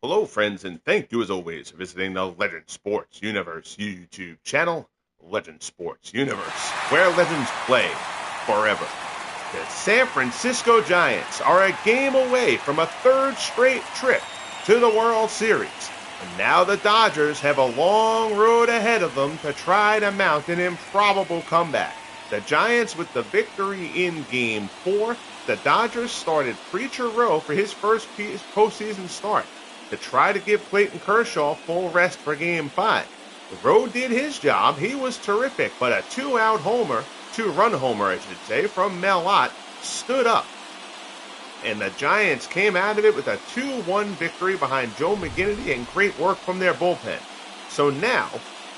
Hello, friends, and thank you as always for visiting the Legend Sports Universe YouTube channel, Legend Sports Universe, where legends play forever. The San Francisco Giants are a game away from a third straight trip to the World Series, and now the Dodgers have a long road ahead of them to try to mount an improbable comeback. The Giants with the victory in Game 4. The Dodgers started Preacher Rowe for his first postseason start to try to give Clayton Kershaw full rest for Game 5. Rowe did his job. He was terrific, but a two-run homer, I should say, from Mel Ott stood up. And the Giants came out of it with a 2-1 victory behind Joe McGinnity and great work from their bullpen. So now,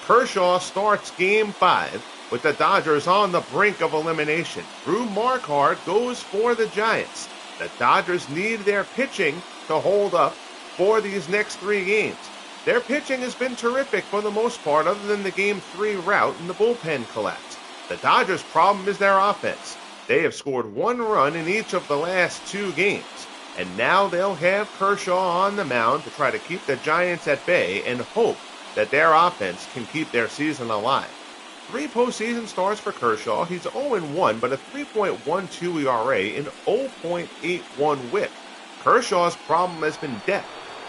Kershaw starts Game 5 with the Dodgers on the brink of elimination. Drew Marquardt goes for the Giants. The Dodgers need their pitching to hold up for these next 3 games. Their pitching has been terrific for the most part, other than the Game 3 rout and the bullpen collapse. The Dodgers' problem is their offense. They have scored 1 run in each of the last 2 games, and now they'll have Kershaw on the mound to try to keep the Giants at bay and hope that their offense can keep their season alive. 3 postseason starts for Kershaw. He's 0-1, but a 3.12 ERA and 0.81 whip. Kershaw's problem has been depth.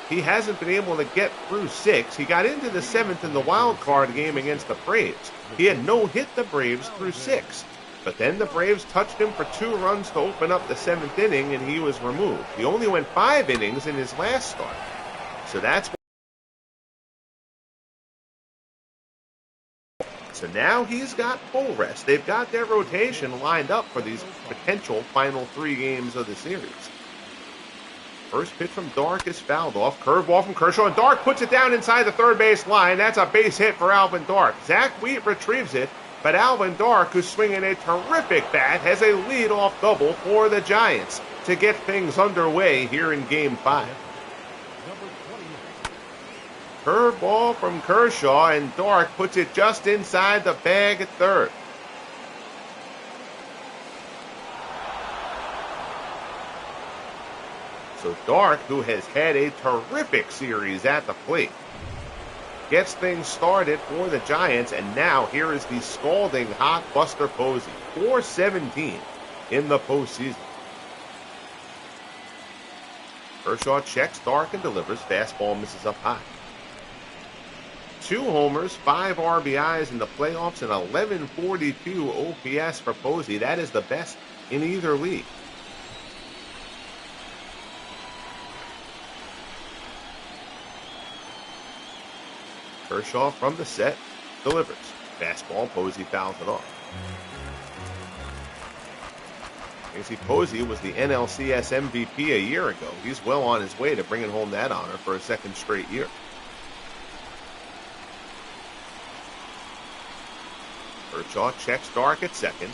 He hasn't been able to get through 6. He got into the 7th in the wild card game against the Braves. He had no-hit the Braves through 6. But then the Braves touched him for 2 runs to open up the 7th inning, and he was removed. He only went 5 innings in his last start. So now he's got full rest. They've got their rotation lined up for these potential final 3 games of the series. First pitch from Dark is fouled off. Curveball from Kershaw, and Dark puts it down inside the third base line. That's a base hit for Alvin Dark. Zach Wheat retrieves it, but Alvin Dark, who's swinging a terrific bat, has a leadoff double for the Giants to get things underway here in Game 5. Curveball from Kershaw, and Dark puts it just inside the bag at third. So Dark, who has had a terrific series at the plate, gets things started for the Giants, and now here is the scalding hot Buster Posey, 417 in the postseason. Kershaw checks Dark and delivers. Fastball misses up high. 2 homers, 5 RBIs in the playoffs, and 1142 OPS for Posey. That is the best in either league. Kershaw from the set delivers. Fastball, Posey fouls it off. You see, Posey was the NLCS MVP a year ago. He's well on his way to bringing home that honor for a 2nd straight year. Kershaw checks Dark at 2nd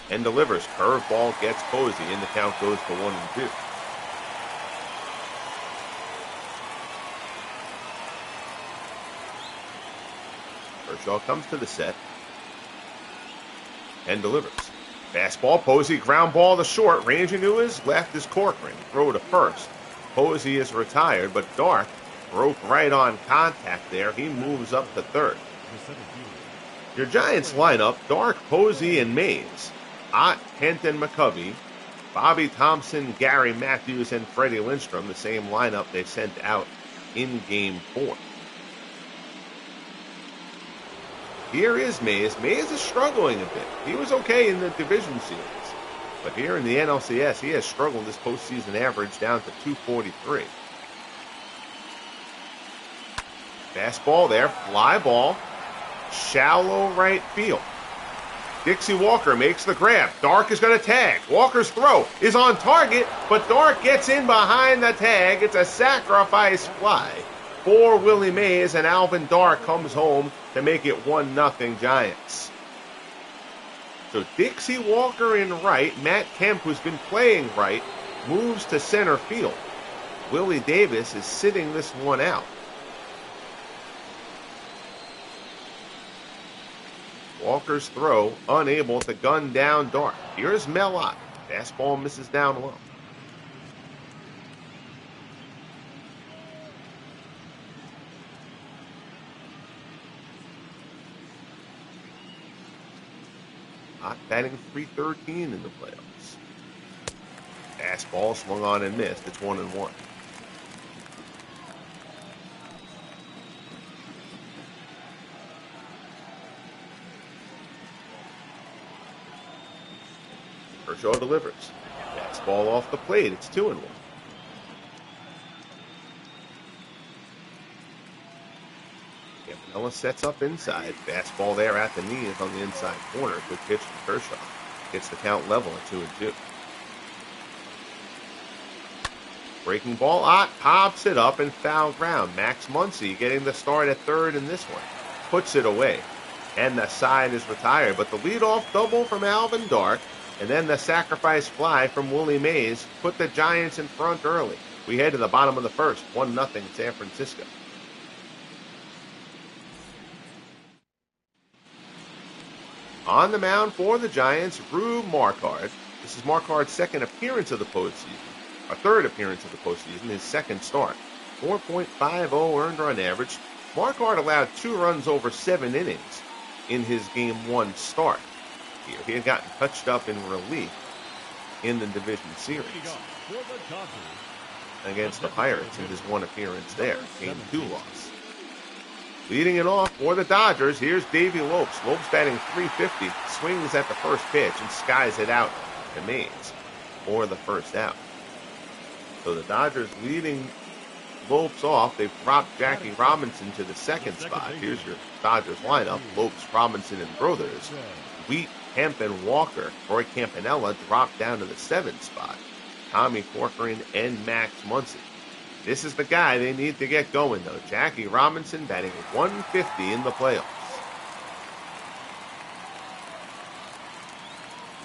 and delivers. Curveball gets Posey, and the count goes to 1-2. Kershaw comes to the set and delivers. Fastball, Posey, ground ball to short, ranging to his left is Corcoran. Throw to first. Posey is retired, but Dark broke right on contact there. He moves up to third. Your Giants lineup: Dark, Posey, and Mays. Ott, Kent, and McCovey. Bobby Thompson, Gary Matthews, and Freddie Lindstrom, the same lineup they sent out in Game 4. Here is Mays. Mays is struggling a bit. He was okay in the division series, but here in the NLCS, he has struggled. His postseason average down to 243. Fastball there, fly ball, shallow right field. Dixie Walker makes the grab. Dark is going to tag. Walker's throw is on target, but Dark gets in behind the tag. It's a sacrifice fly for Willie Mays, and Alvin Dark comes home to make it 1-0 Giants. So Dixie Walker in right. Matt Kemp, who's been playing right, moves to center field. Willie Davis is sitting this one out. Walker's throw unable to gun down Dark. Here's Mel Ott. Fastball misses down low. Hot batting .313 in the playoffs. Fastball swung on and missed. It's 1-1. Kershaw delivers. Fastball off the plate. It's 2-1. Campanella sets up inside. Fastball there at the knees on the inside corner. Good pitch from Kershaw. Gets the count level at 2-2. Breaking ball. Pops it up and foul ground. Max Muncy getting the start at third in this one. Puts it away. And the side is retired. But the leadoff double from Alvin Dark and then the sacrifice fly from Willie Mays put the Giants in front early. We head to the bottom of the first. 1-0 San Francisco. On the mound for the Giants, Rube Marquard. This is Marquard's second appearance of the postseason. Or third appearance of the postseason, his second start. 4.50 earned run average. Marquard allowed 2 runs over 7 innings in his Game 1 start. He had gotten touched up in relief in the division series against the Pirates in his one appearance there. Game 2 loss. Leading it off for the Dodgers, here's Davey Lopes. Lopes batting .350, swings at the first pitch and skies it out to Mays for the first out. So the Dodgers leading Lopes off. They've dropped Jackie Robinson to the second spot. Here's your Dodgers lineup. Lopes, Robinson, and Brothers. Wheat, Hemp, and Walker. Roy Campanella dropped down to the 7th spot. Tommy Corcoran and Max Muncy. This is the guy they need to get going, though. Jackie Robinson batting .150 in the playoffs.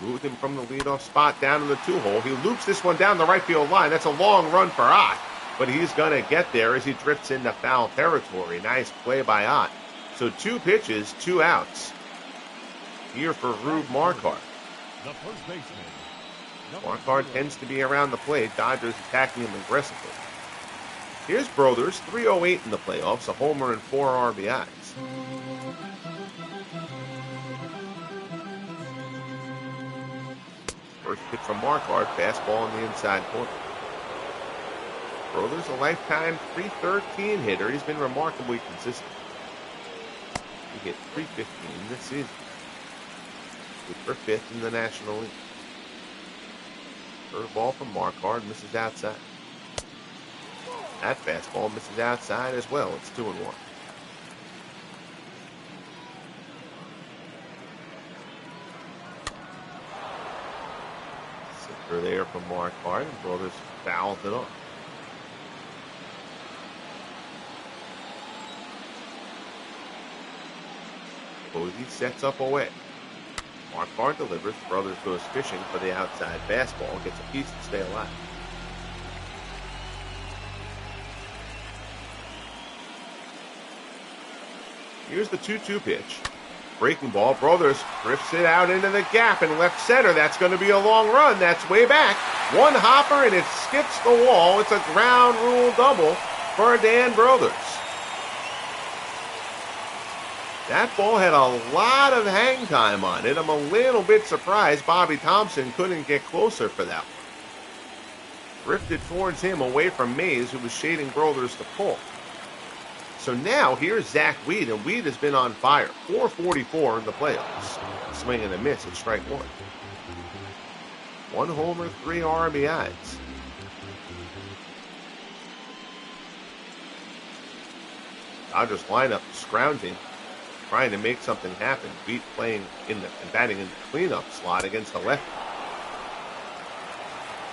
Moved him from the leadoff spot down to the 2-hole. He loops this one down the right field line. That's a long run for Ott, but he's going to get there as he drifts into foul territory. Nice play by Ott. So 2 pitches, 2 outs here for Rube Marquard. Marquard tends to be around the plate. Dodgers attacking him aggressively. Here's Brothers, .308 in the playoffs, a homer and 4 RBIs. First pitch from Marquard, fastball on the inside corner. Brothers, a lifetime .313 hitter. He's been remarkably consistent. He hit .315 this season. Good for 5th in the National League. Curveball from Marquard, misses outside. That fastball misses outside as well. It's 2-1. Sinker there from Marquard, and Brothers fouls it off. Posey sets up away. Marquard delivers. Brothers goes fishing for the outside fastball. Gets a piece to stay alive. Here's the 2-2 pitch. Breaking ball. Brothers drifts it out into the gap in left center. That's going to be a long run. That's way back. One hopper and it skips the wall. It's a ground rule double for Dan Brothers. That ball had a lot of hang time on it. I'm a little bit surprised Bobby Thompson couldn't get closer for that one. Drifted towards him away from Mays, who was shading Brothers to pull. So now here's Zach Weed, and Weed has been on fire. .444 in the playoffs. Swing and a miss at strike 1. 1 homer, 3 RBIs. Dodgers lineup scrounging, trying to make something happen. Weed playing in the and batting in the cleanup slot against the lefty.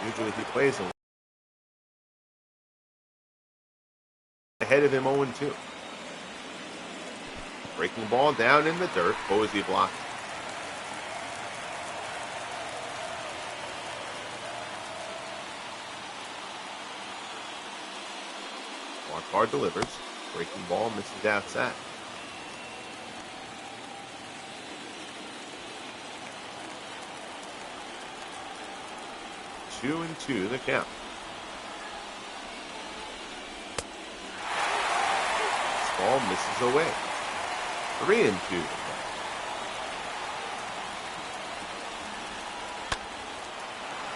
Usually he plays in ahead of him 0-2. Breaking ball down in the dirt. Posey blocked. Marquard delivers. Breaking ball misses outside. Two and two the count. Ball misses away. 3-2.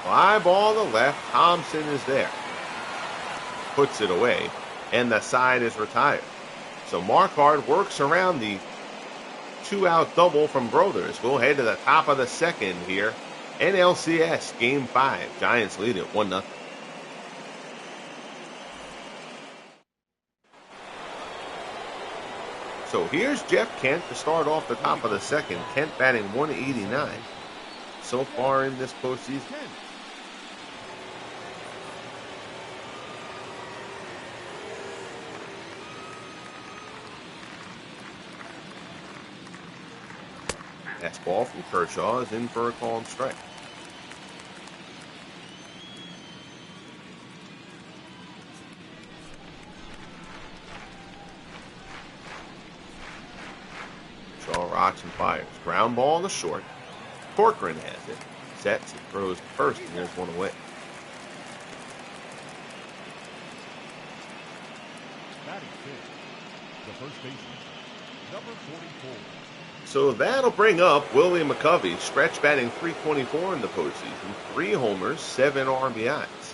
Fly ball to left. Thompson is there. Puts it away, and the side is retired. So Marquardt works around the 2-out double from Brothers. We'll head to the top of the second here. NLCS Game 5. Giants lead it 1-0. So here's Jeff Kent to start off the top of the second. Kent batting 189 so far in this postseason. Fastball from Kershaw is in for a called strike. Kershaw rocks and fires. Ground ball to short. Corcoran has it. Sets and throws to first, and there's one away. Batting fifth, the first baseman, number 44. So that'll bring up Willie McCovey, stretch batting .324 in the postseason, 3 homers, 7 RBIs.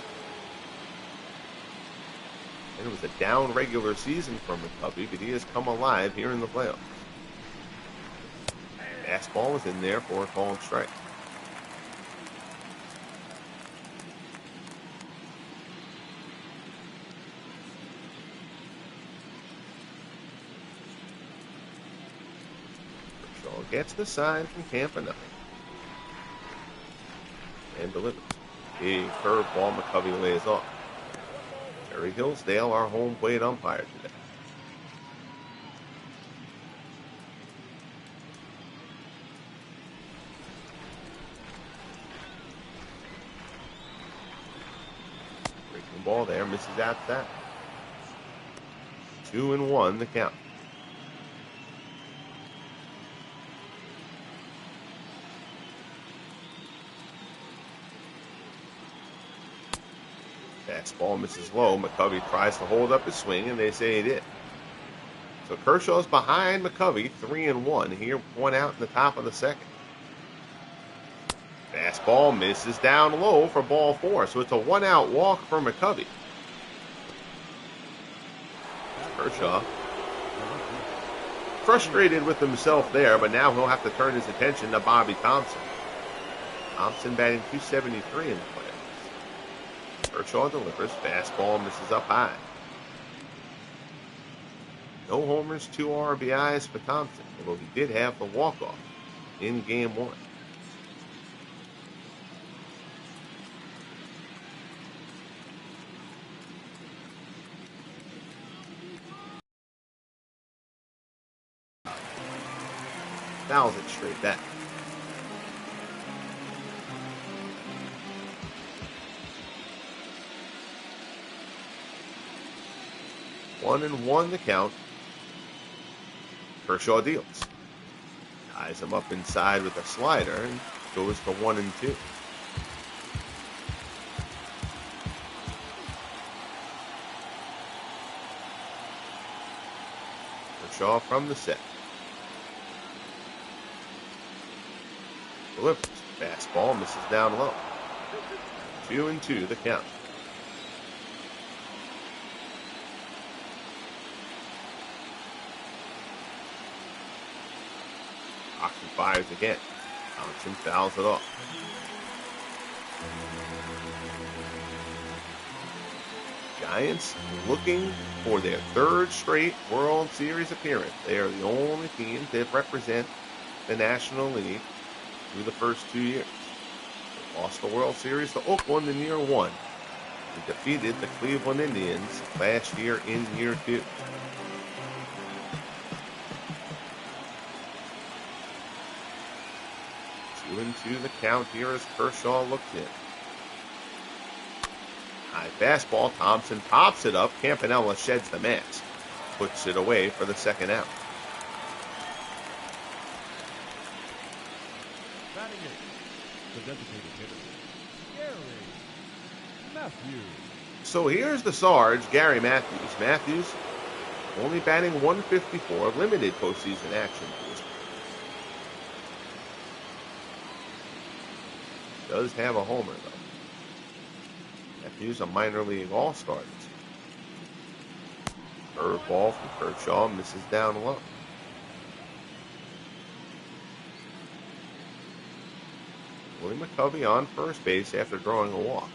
And it was a down regular season for McCovey, but he has come alive here in the playoffs. Fastball is in there for a called strike. Gets the sign from Campanella. And delivers. Big curveball McCovey lays off. Terry Hillsdale, our home plate umpire today. Breaking ball there, misses outside. 2-1 the count. Fastball misses low. McCovey tries to hold up his swing, and they say he did. So Kershaw's behind McCovey, 3-1. Here, 1 out in the top of the second. Fastball misses down low for ball 4. So it's a 1-out walk for McCovey. Kershaw frustrated with himself there, but now he'll have to turn his attention to Bobby Thompson. Thompson batting .273 in the playoffs. Kershaw delivers. Fastball misses up high. No homers, 2 RBIs for Thompson, although he did have the walk-off in Game 1. Fouls it straight back. One and one the count. Kershaw deals. Ties him up inside with a slider and goes to 1-2. Kershaw from the set. Delivers. Fastball misses down low. 2-2 the count. Oxen fires again. Thompson fouls it off. Giants looking for their 3rd straight World Series appearance. They are the only team that represent the National League through the first 2 years. They lost the World Series to Oakland in year 1. They defeated the Cleveland Indians last year in year 2. Into the count here as Kershaw looks in. High fastball. Thompson pops it up. Campanella sheds the mask. Puts it away for the 2nd out. Batting eighth, the designated hitter, Gary Matthews. So here's the Sarge, Gary Matthews. Matthews only batting .154, limited postseason action. Does have a homer, though. Matthews, a minor league all-star this year. Curveball from Kershaw, misses down low. Willie McCovey on first base after drawing a walk.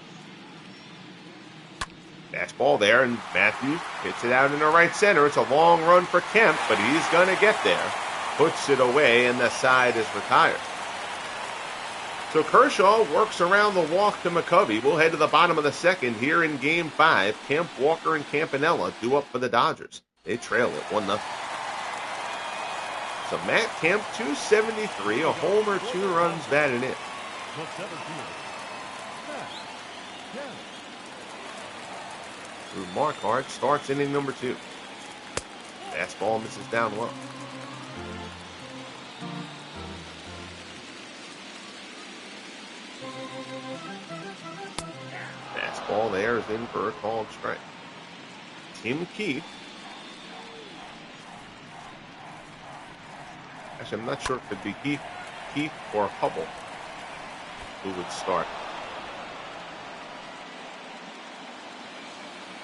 Fastball there, and Matthews hits it out into right center. It's a long run for Kemp, but he's going to get there. Puts it away, and the side is retired. So Kershaw works around the walk to McCovey. We'll head to the bottom of the second here in Game 5. Kemp, Walker, and Campanella due up for the Dodgers. They trail it 1-0. So Matt Kemp, 273, a homer, 2 runs batted in. Drew Marquardt starts inning number 2. Fastball misses down low. Fastball there is in for a called strike. Tim Keith. Actually, I'm not sure if it'd be Keith or Hubble who would start.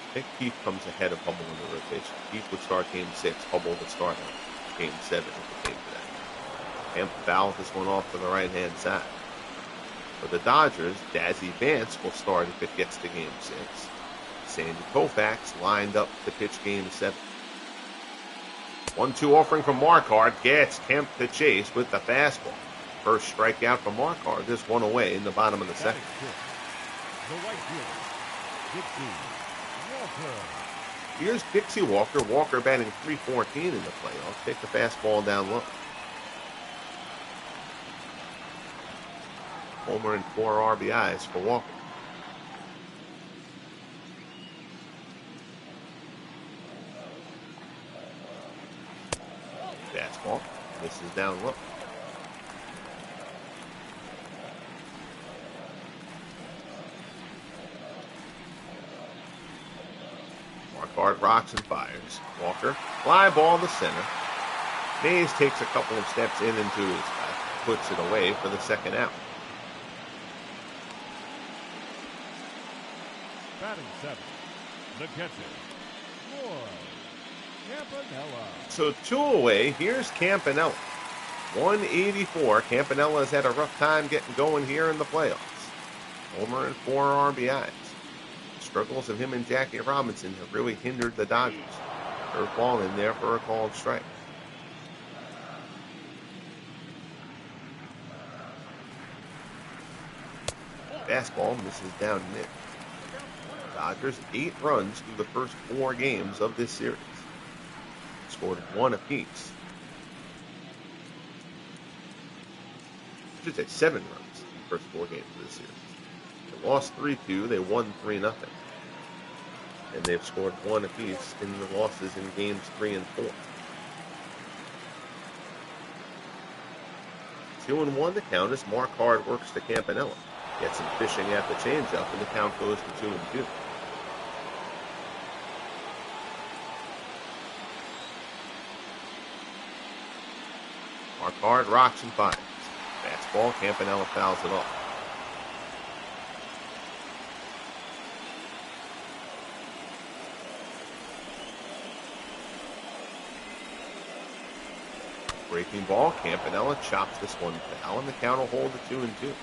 I think Keith comes ahead of Hubble in the rotation. Keith would start Game 6. Hubble would start Game 7 if it came to that. Kemp fouls this one off to the right-hand side. For the Dodgers, Dazzy Vance will start if it gets to Game 6. Sandy Koufax lined up to pitch Game 7. 1-2 offering from Marquardt gets Kemp to chase with the fastball. First strikeout for Marquardt, just one away in the bottom of the second. Here's Dixie Walker. Walker batting .314 in the playoffs. Take the fastball down low. Homer and 4 RBIs for Walker. Fastball misses down low. Marquardt rocks and fires. Walker, fly ball to center. Mays takes a couple of steps in into his left, puts it away for the second out. Batting 7, the catcher, Campanella. So 2 away. Here's Campanella. 184. Campanella has had a rough time getting going here in the playoffs. Homer and 4 RBIs. Struggles of him and Jackie Robinson have really hindered the Dodgers. Curveball in there for a called strike. Fastball misses down mid. Dodgers 8 runs through the first 4 games of this series. Scored 1 apiece. I should say 7 runs in the first 4 games of this series. They lost 3-2. They won 3-0. And they've scored 1 apiece in the losses in games 3 and 4. 2-1 the count as Marquardt works to Campanella. Gets him fishing at the changeup, and the count goes to 2-2. Marquardt rocks and fires. Fastball, Campanella fouls it off. Breaking ball, Campanella chops this one foul, and the count will hold to 2-2.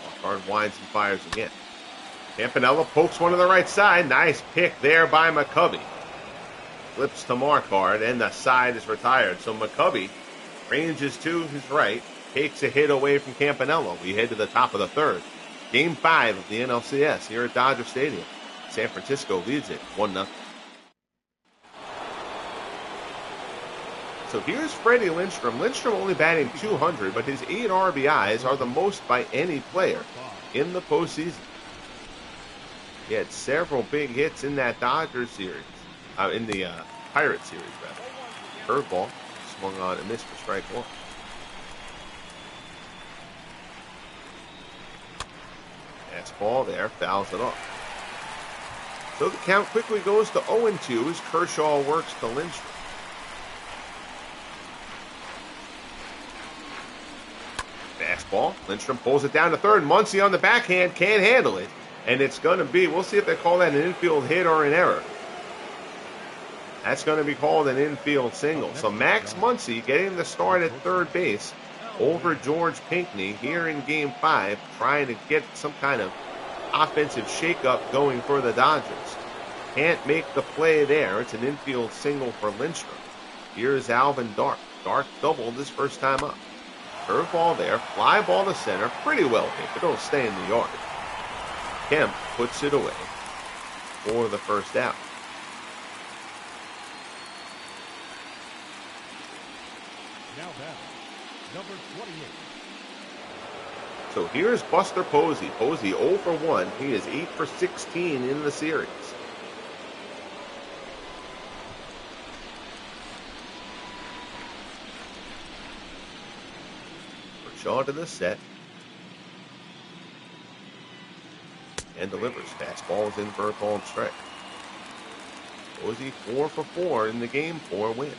Marquardt winds and fires again. Campanella pokes one to the right side. Nice pick there by McCovey. Flips to Marquardt, and the side is retired. So McCovey ranges to his right, takes a hit away from Campanella. We head to the top of the third. Game 5 of the NLCS here at Dodger Stadium. San Francisco leads it 1-0. So here's Freddie Lindstrom. Lindstrom only batting .200, but his 8 RBIs are the most by any player in the postseason. He had several big hits in that Dodgers series, in the Pirates series, rather. Curveball swung on and missed for strike 1. Fastball there, fouls it off. So the count quickly goes to 0-2 as Kershaw works to Lindstrom. Fastball. Lindstrom pulls it down to third. Muncy on the backhand, can't handle it. And it's going to be, we'll see if they call that an infield hit or an error. That's going to be called an infield single. So Max Muncy getting the start at third base over George Pinckney here in Game 5, trying to get some kind of offensive shakeup going for the Dodgers. Can't make the play there. It's an infield single for Lindstrom. Here's Alvin Dark. Dark doubled his first time up. Curveball there, fly ball to center, pretty well hit, but it'll stay in the yard. Kemp puts it away for the first out. Now batting, number 28. So here's Buster Posey. Posey 0 for 1. He is 8 for 16 in the series. Kershaw to the set. And delivers. Fastball is in for a called strike. Posey 4 for 4 in the Game 4 win.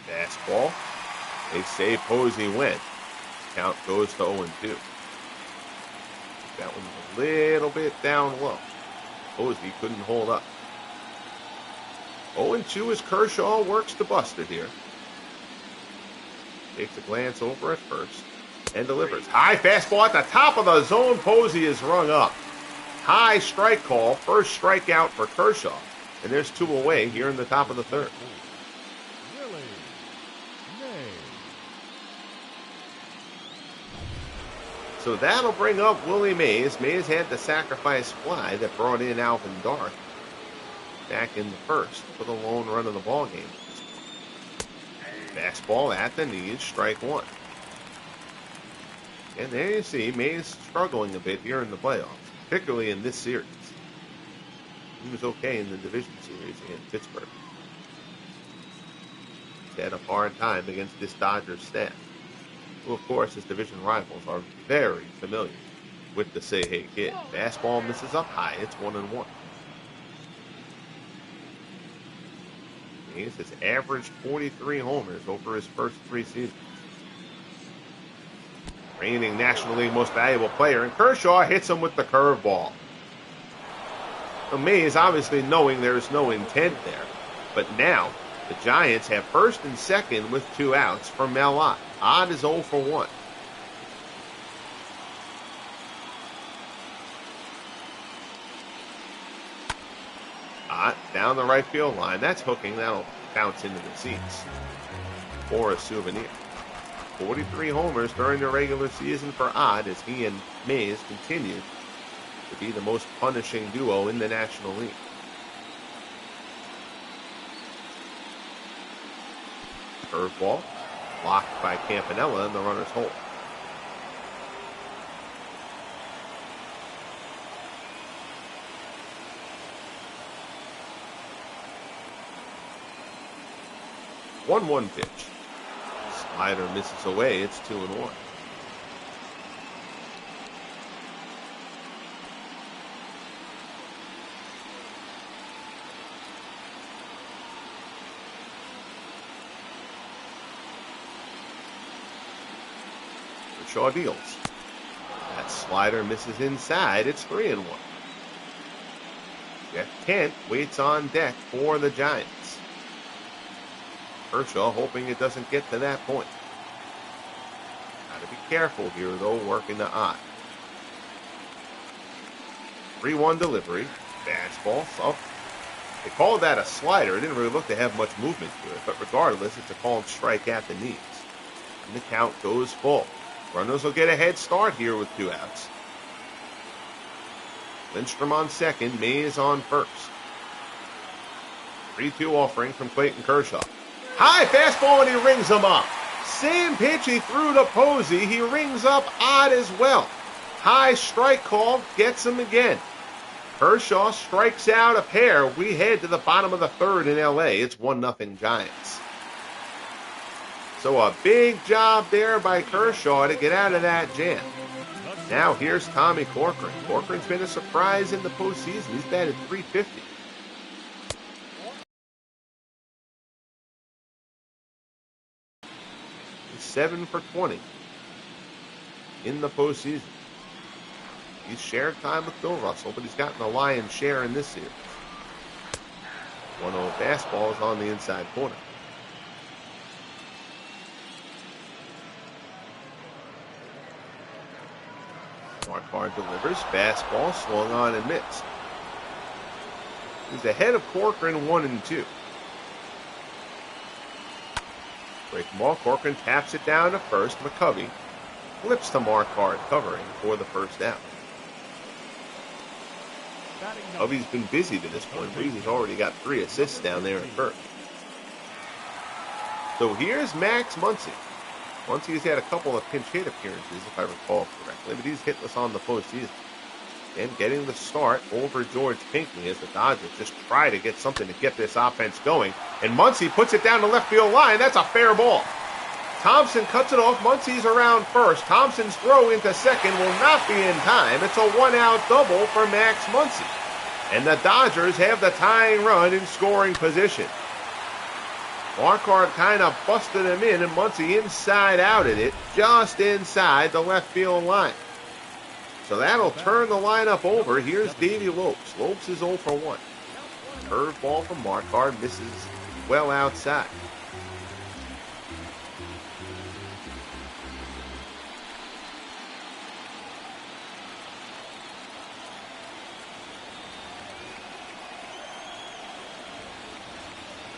Fastball. They say Posey went. Count goes to 0-2. That one's a little bit down low. Posey couldn't hold up. 0-2 as Kershaw works to Buster here. Takes a glance over at first and delivers. High fastball at the top of the zone. Posey is rung up. High strike call. First strikeout for Kershaw. And there's 2 away here in the top of the third. Willie Mays. So that'll bring up Willie Mays. Mays had the sacrifice fly that brought in Alvin Dark back in the first for the lone run of the ball game. Fastball at the knees, strike 1. And there you see Mays struggling a bit here in the playoffs, particularly in this series. He was okay in the division series in Pittsburgh. He had a hard time against this Dodgers staff, who, of course, his division rivals are very familiar with the Say Hey Kid. Fastball misses up high. It's 1-1. Mays has averaged 43 homers over his first 3 seasons. Reigning National League Most Valuable Player, and Kershaw hits him with the curveball. So Mays obviously knowing there's no intent there, but now the Giants have first and second with 2 outs for Mel Ott. Ott is 0 for 1. Ott down the right field line. That's hooking. That'll bounce into the seats for a souvenir. 43 homers during the regular season for Ott as he and Mays continue to be the most punishing duo in the National League. Curveball blocked by Campanella, and the runner's hold. One pitch. Slider misses away. It's 2-1. Kershaw deals. That slider misses inside. It's 3-1. Jeff Kent waits on deck for the Giants. Kershaw hoping it doesn't get to that point. Got to be careful here, though, working the Ott. 3-1 delivery. Fastball. So they called that a slider. It didn't really look to have much movement to it, but regardless, it's a called strike at the knees. And the count goes full. Runners will get a head start here with 2 outs. Lindstrom on second, Mays on first. 3-2 offering from Clayton Kershaw. High fastball, and he rings him up. Same pitch he threw to Posey. He rings up Ott as well. High strike call gets him again. Kershaw strikes out a pair. We head to the bottom of the third in L.A. It's 1-0 Giants. So a big job there by Kershaw to get out of that jam. Now here's Tommy Corcoran. Corcoran's been a surprise in the postseason. He's batted .350. 7 for 20 in the postseason. He's shared time with Bill Russell, but he's gotten the lion's share in this series. 1-0 fastball is on the inside corner. Marquardt delivers. Fastball swung on and missed. He's ahead of Corcoran 1-2. Breaking ball. Corcoran taps it down to first. McCovey flips to Marquardt, covering for the first out. McCovey's been busy to this point. He's already got 3 assists down there at first. So here's Max Muncy. Muncy's had a couple of pinch hit appearances, if I recall correctly, but he's hitless on the postseason. And getting the start over George Pinckney as the Dodgers just try to get something to get this offense going. And Muncy puts it down the left field line. That's a fair ball. Thompson cuts it off. Muncy's around first. Thompson's throw into second will not be in time. It's a 1-out double for Max Muncy. And the Dodgers have the tying run in scoring position. Marquardt kind of busted him in, and Muncy inside outed it, just inside the left field line. So that'll turn the lineup over. Here's Davey Lopes. Lopes is 0 for 1. Curveball from Marquardt, misses well outside.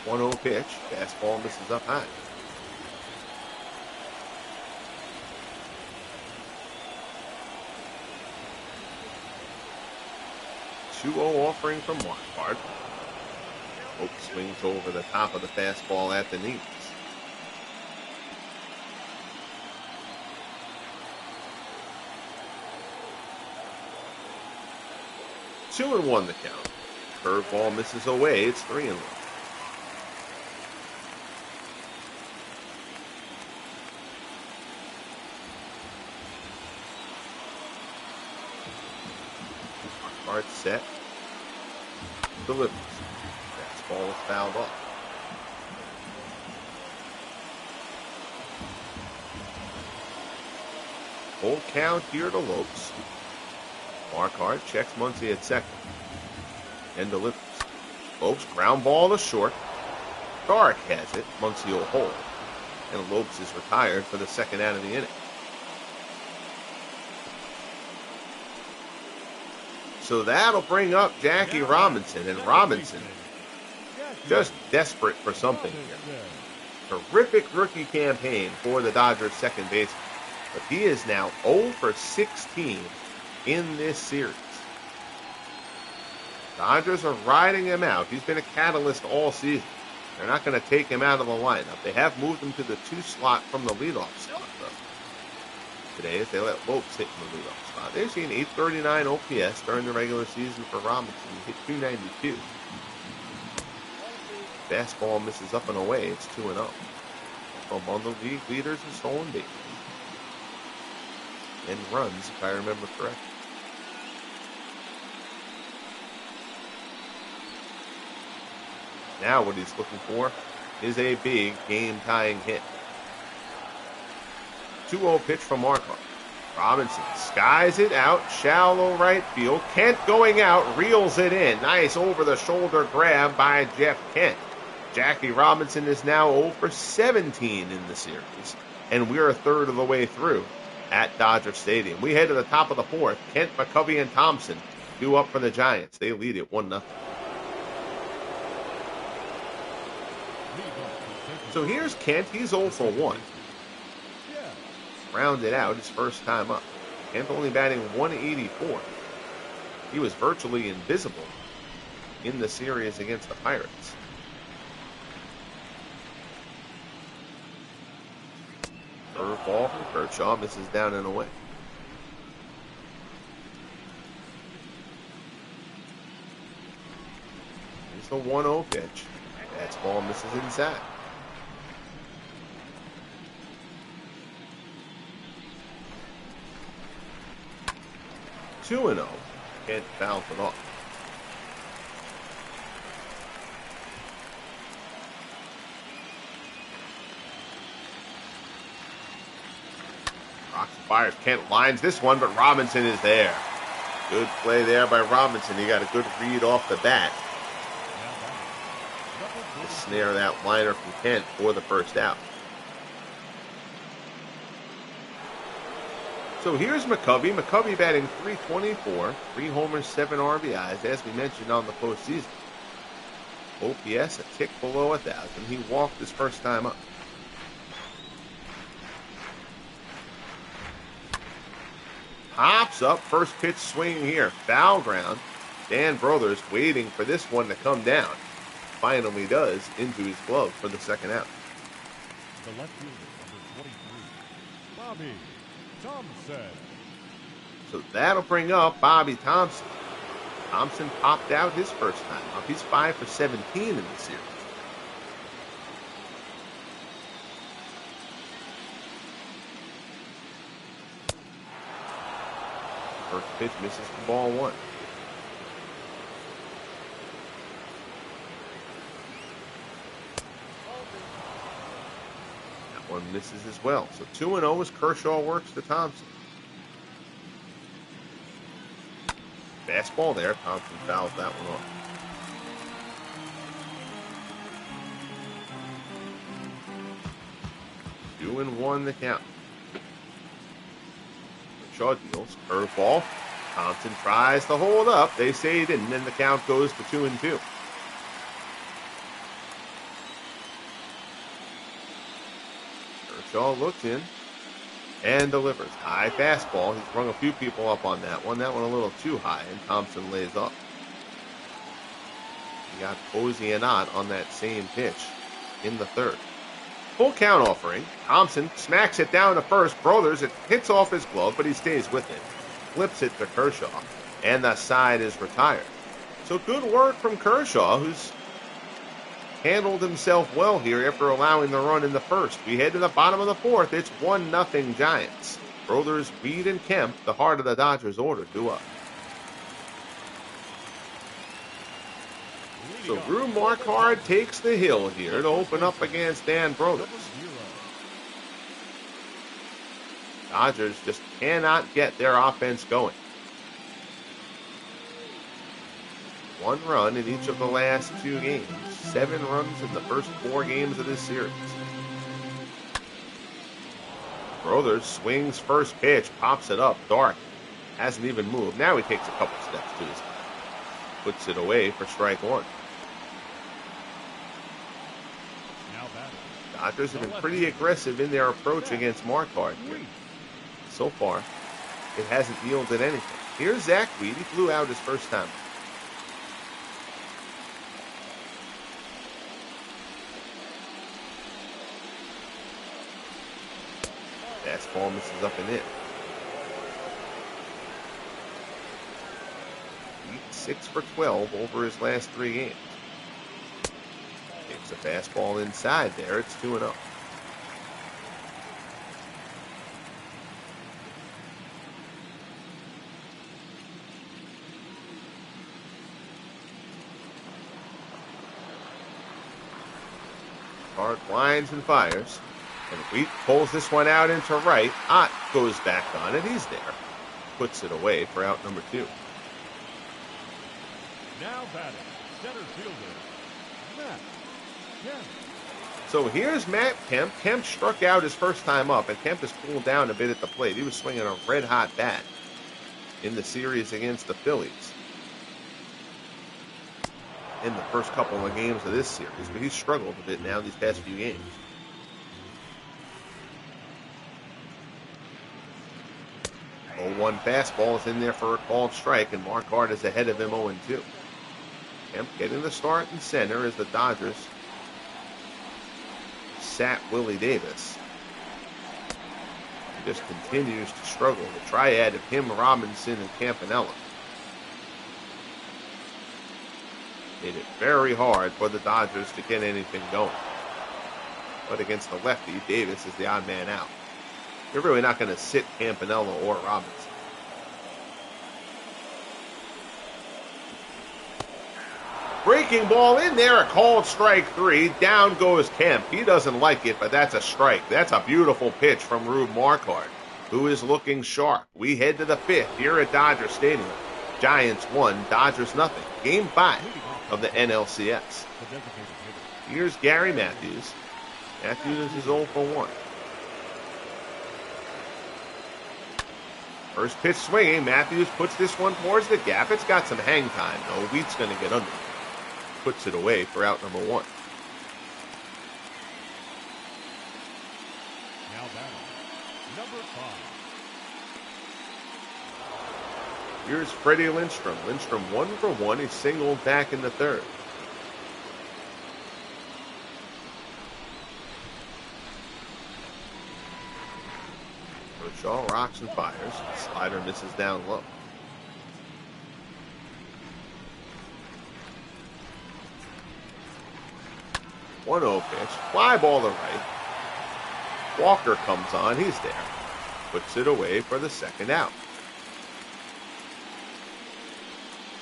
One 0 pitch. Fastball misses up high. Two 0 offering from Marquardt. Hope swings over the top of the fastball at the knees. Two and 1 the count. Curveball misses away. It's 3-1. Set. Delivers. Fastball is fouled off. Full count here to Lopes. Marquardt checks Muncy at second. And delivers. Lopes ground ball to short. Dark has it. Muncy will hold. And Lopes is retired for the second out of the inning. So that'll bring up Jackie Robinson. And Robinson just desperate for something here. Terrific rookie campaign for the Dodgers second baseman. But he is now 0 for 16 in this series. Dodgers are riding him out. He's been a catalyst all season. They're not going to take him out of the lineup. They have moved him to the 2 slot from the leadoff slot, though. Today as they let Lopes hit in the leadoff spot. They've seen 839 OPS during the regular season for Robinson. He hit 292. Fastball misses up and away. It's 2-0. Among the league leaders in stolen bases. And runs, if I remember correctly. Now what he's looking for is a big game-tying hit. 2-0 pitch from Marquardt. Robinson skies it out, shallow right field. Kent going out, reels it in. Nice over-the-shoulder grab by Jeff Kent. Jackie Robinson is now 0 for 17 in the series, and we're a third of the way through at Dodger Stadium. We head to the top of the fourth. Kent, McCovey, and Thompson due up for the Giants. They lead it 1-0. So here's Kent. He's 0 for 1. Rounded out his first time up. Kent only batting 184. He was virtually invisible in the series against the Pirates. Curveball from Kershaw misses down and away. Here's the 1-0 pitch. Fastball misses inside. Two and 0. Kent fouls it off. fires. Kent lines this one, but Robinson is there. Good play there by Robinson. He got a good read off the bat to snare that liner from Kent for the first out. So here's McCovey. McCovey batting .324, 3 homers, 7 RBIs, as we mentioned on the postseason. OPS a tick below 1,000. He walked his first time up. Hops up, first pitch swing here, foul ground. Dan Brothers waiting for this one to come down. Finally does, into his glove for the second out. The left fielder, number 23, Bobby Thompson. So that'll bring up Bobby Thompson. Thompson popped out his first time up. He's 5 for 17 in the series. First pitch misses the ball 1. That one misses as well. So 2-0 as Kershaw works to Thompson. Fastball there. Thompson fouls that one off. Two and one the count. Shaw deals. Curveball. Thompson tries to hold up. They say he didn't, and the count goes to 2-2. Kershaw looks in and delivers. High fastball. He's rung a few people up on that one. That one a little too high, and Thompson lays up. He got Posey and Ott on that same pitch in the third. Full count offering. Thompson smacks it down to first. Brothers, it hits off his glove, but he stays with it. Flips it to Kershaw, and the side is retired. So good work from Kershaw, who's handled himself well here after allowing the run in the first. We head to the bottom of the fourth. It's 1-0 Giants. Brothers, Reed, and Kemp, the heart of the Dodgers order, due up. So Rue Marquard takes the hill here to open up against Dan Brothers. Dodgers just cannot get their offense going. 1 run in each of the last 2 games. 7 runs in the first 4 games of this series. Brothers swings first pitch, pops it up, dark. Hasn't even moved. Now he takes a couple steps to his left. Puts it away for strike 1. Dodgers have been pretty aggressive in their approach against Marquard here. So far, it hasn't yielded anything. Here's Zach Weed. He flew out his first time. Fastball misses up and in. Weed 6 for 12 over his last 3 games. Takes a fastball inside there. It's 2-0. Hard lines and fires. And Wheat pulls this one out into right. Ott goes back on it. He's there. Puts it away for out number 2. Now batting, center fielder, Matt Kemp. So here's Matt Kemp. Kemp struck out his first time up, and Kemp has cooled down a bit at the plate. He was swinging a red-hot bat in the series against the Phillies in the first couple of games of this series, but he's struggled a bit now these past few games. Oh, 1 fastball is in there for a called strike, and Marquard is ahead of him 0-2. Kemp getting the start in center as the Dodgers sat Willie Davis. He just continues to struggle. The triad of him, Robinson, and Campanella made it very hard for the Dodgers to get anything going. But against the lefty, Davis is the odd man out. You're really not going to sit Campanella or Robinson. Breaking ball in there, a called strike 3. Down goes Kemp. He doesn't like it, but that's a strike. That's a beautiful pitch from Rube Marquard. who is looking sharp. We head to the 5th here at Dodger Stadium. Giants 1, Dodgers nothing. Game 5 of the NLCS. Here's Gary Matthews. Matthews is 0 for 1. First pitch swinging. Matthews puts this one towards the gap. It's got some hang time, though. Wheat's going to get under it. Puts it away for out number 1. Now batting, number 5. Here's Freddie Lindstrom. Lindstrom 1 for 1. He singled back in the 3rd. Kershaw rocks and fires. Slider misses down low. One 0 pitch. Fly ball to right. Walker comes on. He's there. Puts it away for the 2nd out.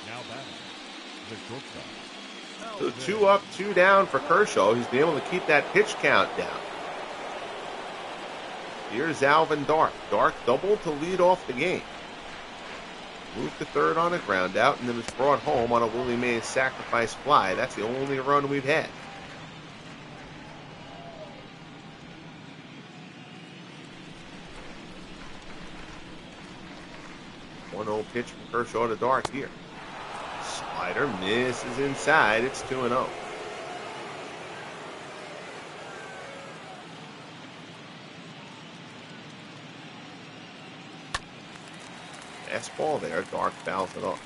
Now batting, the shortstop. So 2 up, 2 down for Kershaw. He's been able to keep that pitch count down. Here's Alvin Dark. Dark doubled to lead off the game. Moved to 3rd on a ground out and then was brought home on a Willie Mays sacrifice fly. That's the only run we've had. One 0 pitch from Kershaw to Dark here. Slider misses inside. It's 2-0. Fastball there. Dark fouls it off.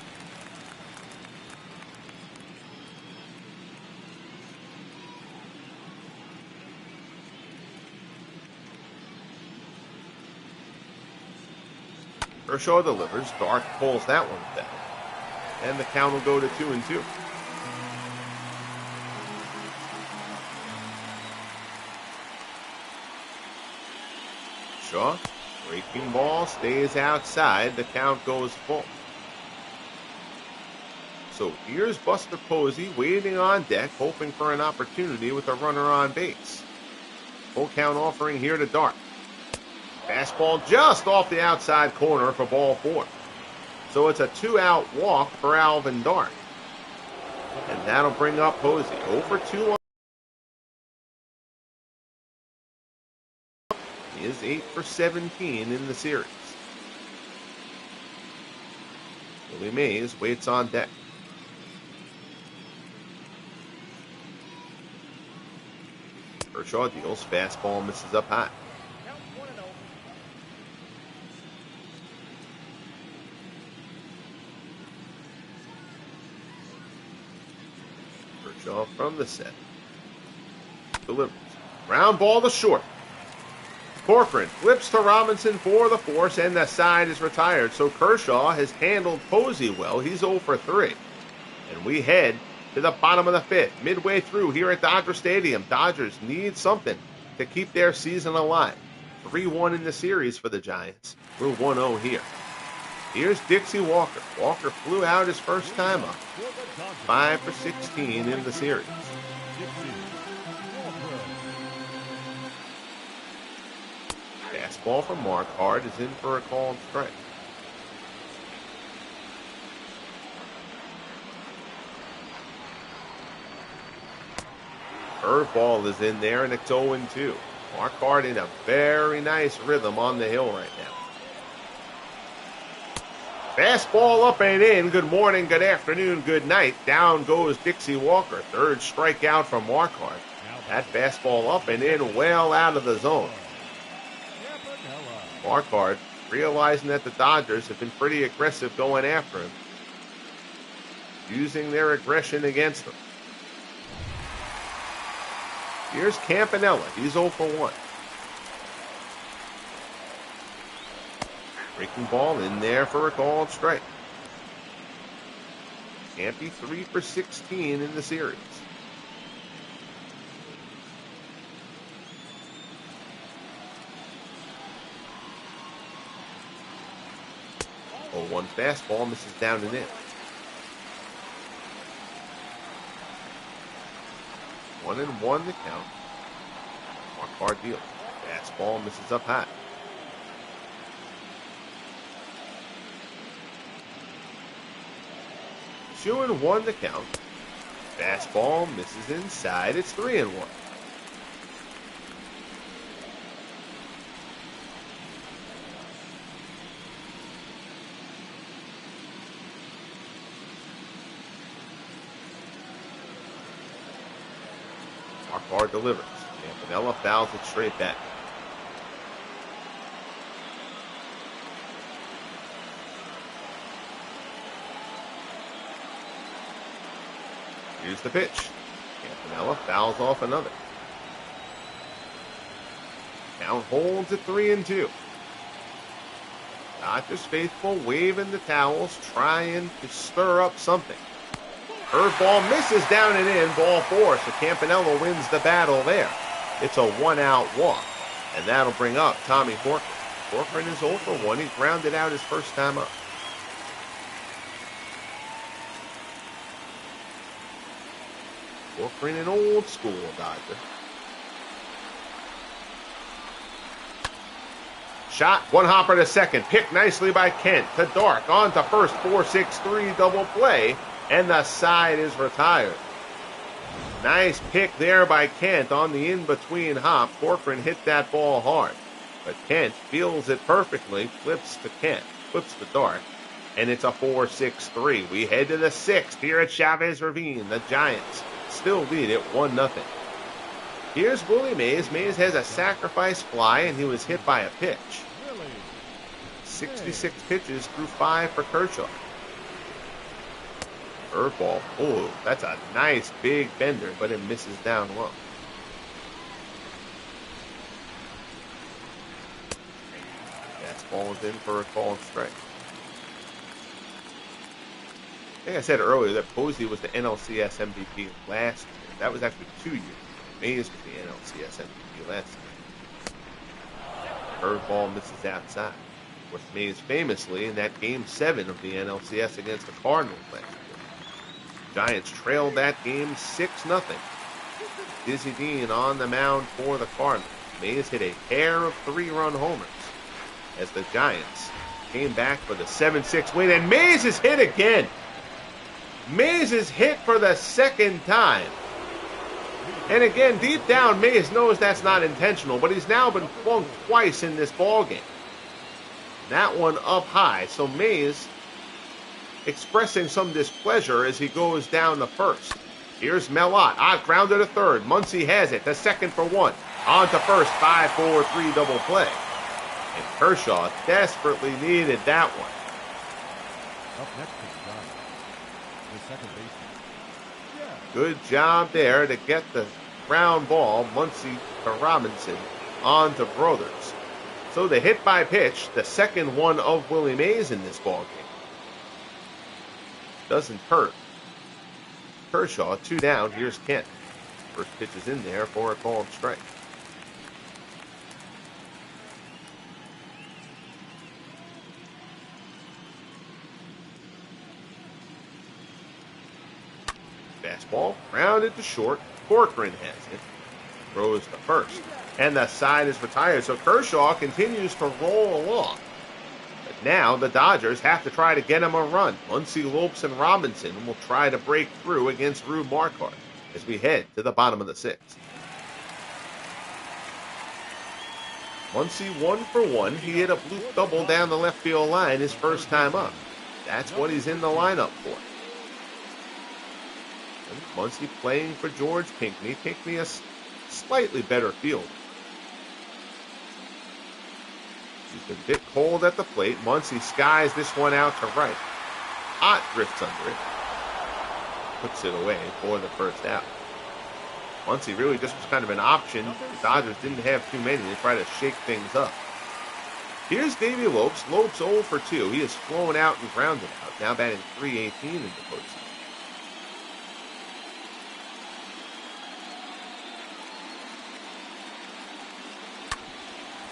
Kershaw delivers. Dark pulls that one down. And the count will go to 2-2. Shaw, breaking ball, stays outside. The count goes full. So here's Buster Posey waiting on deck, hoping for an opportunity with a runner on base. Full count offering here to Dark. Fastball just off the outside corner for ball 4. So it's a 2-out walk for Alvin Dark. And that'll bring up Posey. Over 2 He is 8 for 17 in the series. Willie Mays waits on deck. Kershaw deals. Fastball misses up high. Kershaw from the set. Delivers. Ground ball to short. Corcoran flips to Robinson for the force, and the side is retired. So Kershaw has handled Posey well. He's 0 for 3. And we head to the bottom of the 5th. Midway through here at Dodger Stadium. Dodgers need something to keep their season alive. 3-1 in the series for the Giants. We're 1-0 here. Here's Dixie Walker. Walker flew out his first time up. 5 for 16 in the series. Fastball from Marquardt is in for a called strike. Curveball is in there, and it's 0-2. Marquardt in a very nice rhythm on the hill right now. Fastball up and in. Good morning, good afternoon, good night. Down goes Dixie Walker. 3rd strikeout from Marquardt. That fastball up and in, well out of the zone. Marquardt realizing that the Dodgers have been pretty aggressive going after him, using their aggression against him. Here's Campanella. He's 0 for 1. Breaking ball in there for a called strike. Campy 3 for 16 in the series. 0-1 fastball misses down and in. 1-1 the count. Marquardt deals. Fastball misses up high. 2-1 to count. Fastball misses inside. It's 3-1. Marquardt delivers. Campanella fouls it straight back. Here's the pitch. Campanella fouls off another. Count holds at 3-2. Dodgers faithful waving the towels, trying to stir up something. Curveball misses down and in, ball 4, so Campanella wins the battle there. It's a 1-out walk, and that'll bring up Tommy Corcoran. Corcoran is 0 for 1. He grounded out his first time up. Corcoran, an old school Dodger. Shot, one hopper to second. Picked nicely by Kent to Dark. On to first, 4-6-3 double play. And the side is retired. Nice pick there by Kent on the in-between hop. Corcoran hit that ball hard. But Kent feels it perfectly. Flips to Kent. Flips to Dark. And it's a 4-6-3. We head to the 6th here at Chavez Ravine. The Giants still lead it 1-0. Here's Willie Mays. Mays has a sacrifice fly, and he was hit by a pitch. 66 pitches through 5 for Kershaw. Curveball. Oh, that's a nice big bender, but it misses down low. Fastball is in for a called strike. I think I said earlier that Posey was the NLCS MVP last year. That was actually 2 years. Mays was the NLCS MVP last year. Curveball misses outside. Of course, Mays famously in that Game 7 of the NLCS against the Cardinals last year. Giants trailed that game 6-0. Dizzy Dean on the mound for the Cardinals. Mays hit a pair of 3-run homers as the Giants came back for the 7-6 win. And Mays is hit again. Mays is hit for the second time. And again, deep down, Mays knows that's not intentional, but he's now been flunked twice in this ballgame. That one up high, so Mays expressing some displeasure as he goes down to first. Here's Melott. Grounded to third. Muncy has it. The second for 1. On to first. 5-4-3 double play. And Kershaw desperately needed that one. Up next is John, the second baseman. Yeah. Good job there to get the ground ball. Muncy to Robinson. On to Brothers. So the hit by pitch, the second one of Willie Mays in this ballgame. Doesn't hurt. Kershaw, 2 down. Here's Kent. First pitch is in there for a called strike. Fastball grounded to short. Corcoran has it. Throws to first. And the side is retired. So Kershaw continues to roll along. Now the Dodgers have to try to get him a run. Muncy, Lopes, and Robinson will try to break through against Rube Marquardt as we head to the bottom of the 6th. Muncy 1 for 1. He hit a bloop double down the left field line his first time up. That's what he's in the lineup for. And Muncy playing for George Pinckney. Pinckney a slightly better fielder. He's a bit cold at the plate. Muncy skies this one out to right. Ott drifts under it. Puts it away for the first out. Muncy really just was kind of an option. The Dodgers didn't have too many to try to shake things up. Here's Davey Lopes. Lopes 0 for 2. He is flown out and grounded out. Now batting .318 in the postseason.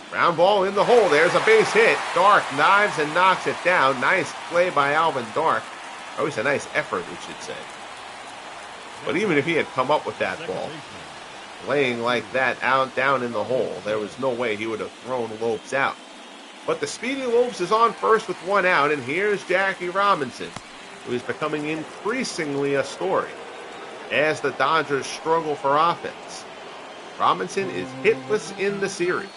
Ground ball in the hole. There's a base hit. Dark dives and knocks it down. Nice play by Alvin Dark. Always a nice effort, we should say. But even if he had come up with that ball, laying like that out down in the hole, there was no way he would have thrown Lopes out. But the speedy Lopes is on first with 1 out, and here's Jackie Robinson who is becoming increasingly a story as the Dodgers struggle for offense. Robinson is hitless in the series.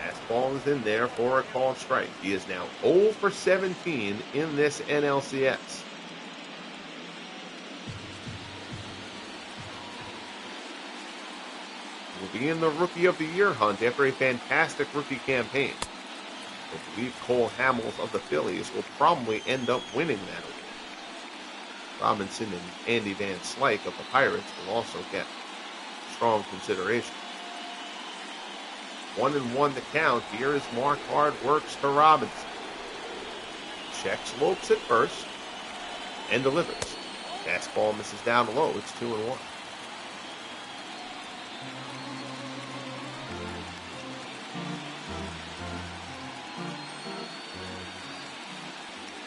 Fastball is in there for a called strike. He is now 0 for 17 in this NLCS. Will be in the Rookie of the Year hunt after a fantastic rookie campaign. I believe Cole Hamels of the Phillies will probably end up winning that award. Robinson and Andy Van Slyke of the Pirates will also get strong consideration. 1-1 the count. Here is Marquard works to Robinson. Checks Lopes at first and delivers. Fastball misses down low. It's 2-1.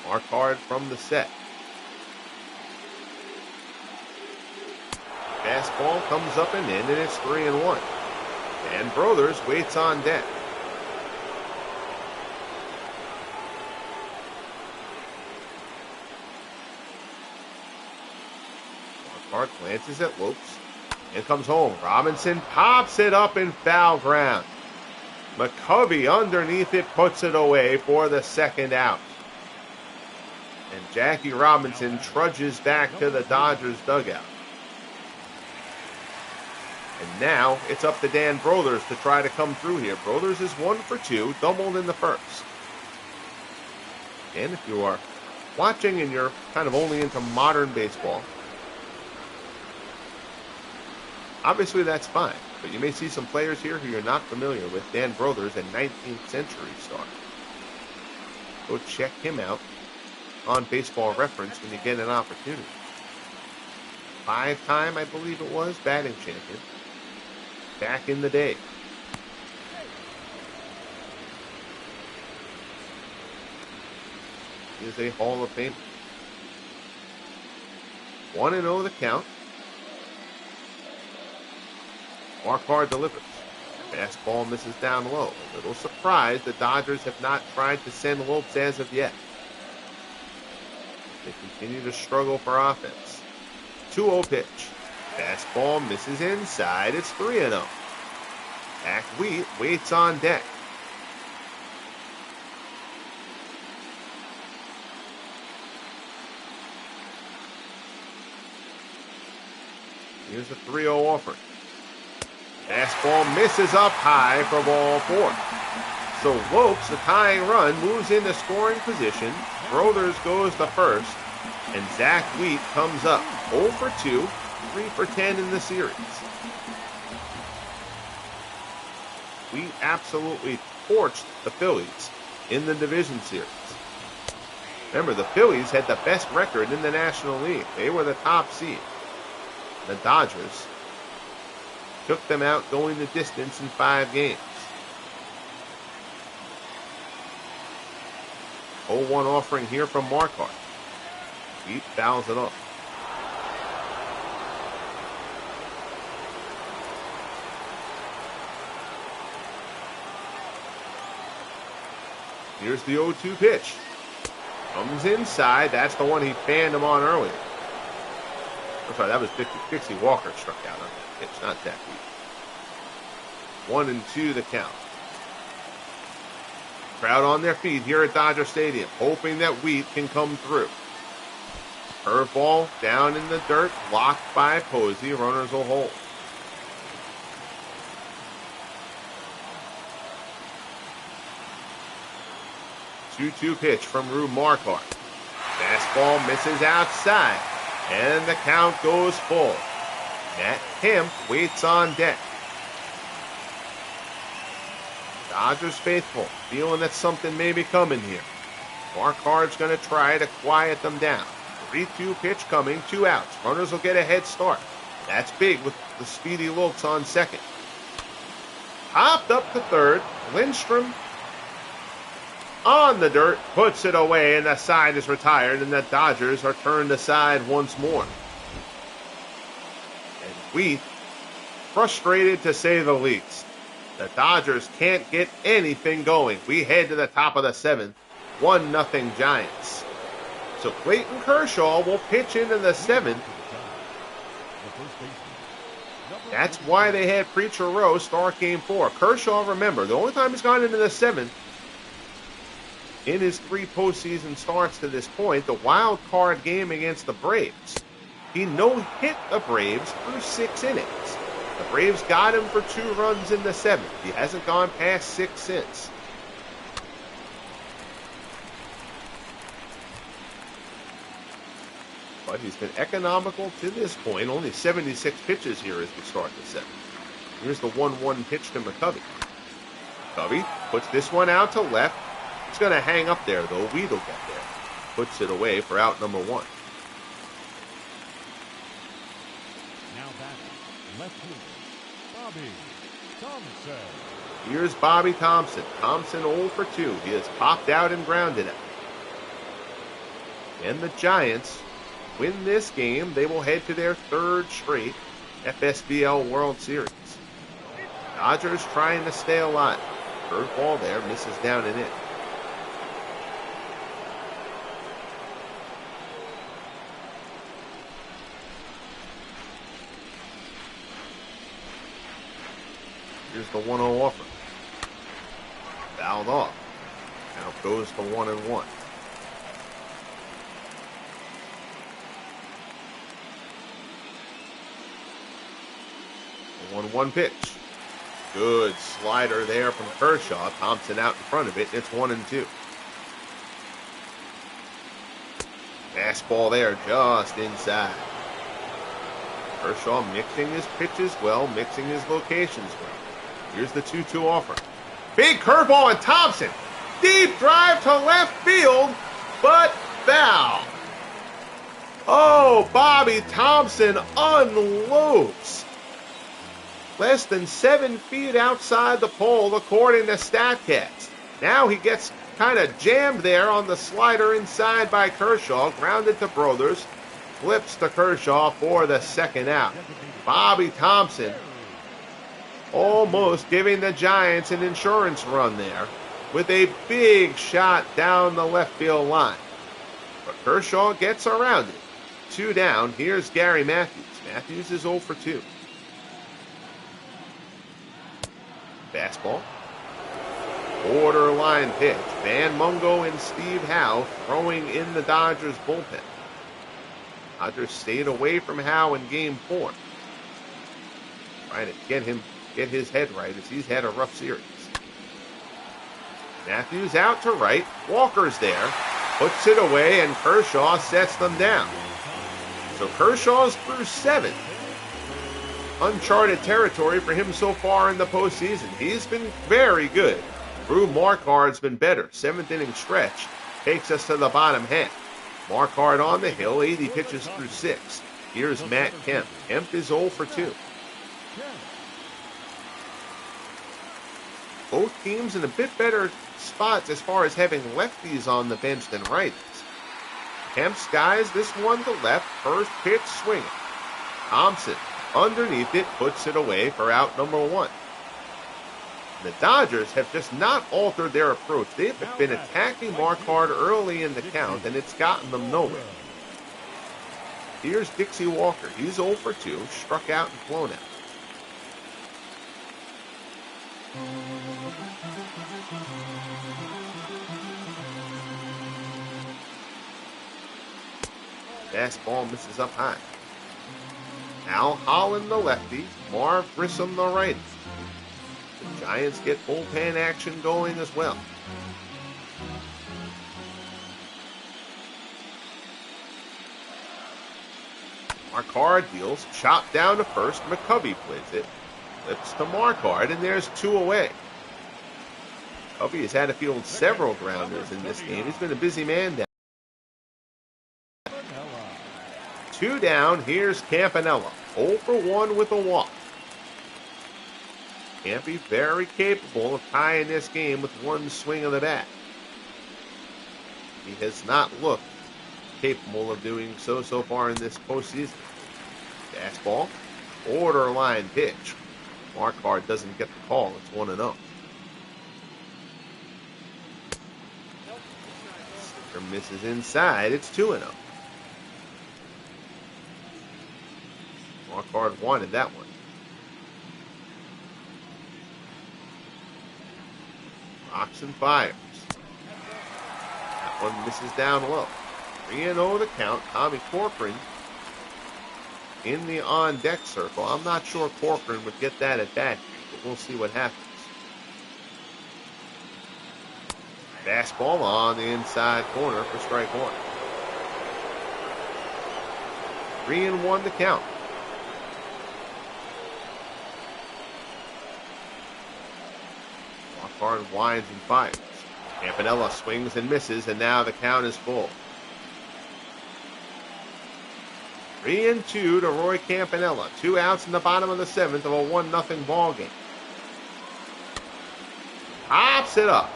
Marquard from the set. Fastball comes up and in, and it's 3-1. And Brothers waits on deck. Marquard glances at Lopes and comes home. Robinson pops it up in foul ground. McCovey underneath it puts it away for the second out. And Jackie Robinson trudges back to the Dodgers dugout. And now it's up to Dan Brothers to try to come through here. Brothers is 1 for 2, doubled in the first. And if you are watching and you're kind of only into modern baseball, obviously that's fine. But you may see some players here who you're not familiar with. Dan Brothers, a 19th century star. Go check him out on Baseball Reference when you get an opportunity. 5-time, I believe it was, batting champion back in the day. He is a Hall of Famer. 1-0 the count. Marquard delivers. Fastball misses down low. A little surprised the Dodgers have not tried to send Lopes as of yet. They continue to struggle for offense. 2-0 pitch. Fastball misses inside. It's 3-0. Zach Wheat waits on deck. Here's a 3-0 offering. Fastball misses up high for ball 4. So Lopes, the tying run, moves into scoring position. Brothers goes to first. And Zach Wheat comes up 0 for 2, 3 for 10 in the series. Wheat absolutely torched the Phillies in the division series. Remember, the Phillies had the best record in the National League. They were the top seed. The Dodgers took them out going the distance in 5 games. 0-1 offering here from Marquard. Wheat fouls it off. Here's the 0-2 pitch. Comes inside. That's the one he fanned him on earlier. I'm sorry, that was Dixie Walker struck out on that pitch, not Zach Wheat. 1-2 the count. Crowd on their feet here at Dodger Stadium, hoping that Wheat can come through. Curveball down in the dirt, blocked by Posey. Runners will hold. Two-2 pitch from Rube Marquard. Fastball misses outside, and the count goes full. Matt Kemp waits on deck. Dodgers faithful, feeling that something may be coming here. Marquard's going to try to quiet them down. 3-2 pitch coming, 2 outs. Runners will get a head start. That's big with the speedy Lopes on second. Hopped up to third. Lindstrom on the dirt, puts it away, and the side is retired, and the Dodgers are turned aside once more. And Wheat, frustrated to say the least. The Dodgers can't get anything going. We head to the top of the 7th. 1-0 Giants. So Clayton Kershaw will pitch into the 7th. That's why they had Preacher Rowe start game 4. Kershaw, remember, the only time he's gone into the 7th in his 3 postseason starts to this point, the wild card game against the Braves. He no-hit the Braves through 6 innings. The Braves got him for 2 runs in the 7th. He hasn't gone past 6 since. But he's been economical to this point. Only 76 pitches here as we start the 7th. Here's the 1-1 pitch to McCovey. McCovey puts this one out to left. It's going to hang up there, though. Weed will get there. Puts it away for out number 1. Now batting, left-hander, Bobby Thompson. Here's Bobby Thompson. Thompson 0 for 2. He has popped out and grounded out. And the Giants win this game. They will head to their 3rd straight FSBL World Series. Dodgers trying to stay alive. Third ball there, misses down and in. Here's the 1-0 offer. Fouled off. Now goes to 1-1. The 1-1 pitch. Good slider there from Kershaw. Thompson out in front of it. It's 1-2. Fastball there just inside. Kershaw mixing his pitches well, mixing his locations well. Here's the 2-2 offer. Big curveball and Thompson. Deep drive to left field, but foul. Oh, Bobby Thompson unloads. Less than 7 feet outside the pole, according to StatCast. Now he gets kind of jammed there on the slider inside by Kershaw. Grounded to Brothers. Flips to Kershaw for the 2nd out. Bobby Thompson almost giving the Giants an insurance run there with a big shot down the left field line. But Kershaw gets around it. 2 down. Here's Gary Matthews. Matthews is 0 for 2. Fastball. Borderline pitch. Van Mungo and Steve Howe throwing in the Dodgers bullpen. Dodgers stayed away from Howe in game 4. Trying to get his head right as he's had a rough series. Matthews out to right. Walker's there. Puts it away and Kershaw sets them down. So Kershaw's through 7. Uncharted territory for him so far in the postseason. He's been very good. Drew Marquard's been better. 7th inning stretch takes us to the bottom half. Marquard on the hill, 80 pitches through 6. Here's Matt Kemp. Kemp is 0 for 2. Both teams in a bit better spots as far as having lefties on the bench than righties. Kemp skies this one to left. First pitch swinging. Thompson underneath it, puts it away for out number 1. The Dodgers have just not altered their approach. They've been attacking Marquard early in the count, and it's gotten them nowhere. Here's Dixie Walker. He's 0 for 2, struck out and flown out. Fastball misses up high. Al Holland, the lefty. Marv Grissom, the righty. The Giants get bullpen action going as well. Marquard deals. Chopped down to first. McCovey plays it. Flips to Marquard, and there's 2 away. McCovey has had to field several grounders in this game. He's been a busy man down. 2 down. Here's Campanella. 0 for 1 with a walk. Campy very capable of tying this game with one swing of the bat. He has not looked capable of doing so far in this postseason. Fastball. Borderline pitch. Marquardt doesn't get the call. It's 1-0. Sinker misses inside. It's 2-0. Marquardt wanted that one. Rocks and fires. That one misses down low. 3-0 the count. Tommy Corcoran in the on-deck circle. I'm not sure Corcoran would get that at bat, but we'll see what happens. Fastball on the inside corner for strike one. 3-1 the count. Marquardt winds and fires. Campanella swings and misses, and now the count is full. 3-2 to Roy Campanella. 2 outs in the bottom of the 7th of a 1-0 ball game. Pops it up.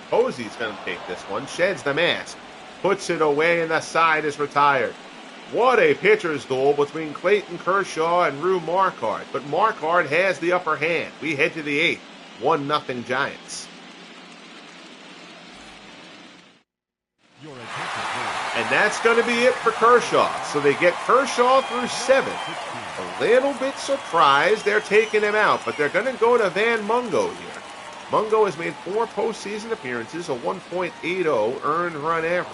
Posey's going to take this one. Sheds the mask. Puts it away, and the side is retired. What a pitcher's duel between Clayton Kershaw and Rue Marquardt. But Marquardt has the upper hand. We head to the 8th. 1-0 Giants. And that's going to be it for Kershaw. So they get Kershaw through 7. A little bit surprised they're taking him out, but they're going to go to Van Mungo here. Mungo has made 4 postseason appearances, a 1.80 earned run average.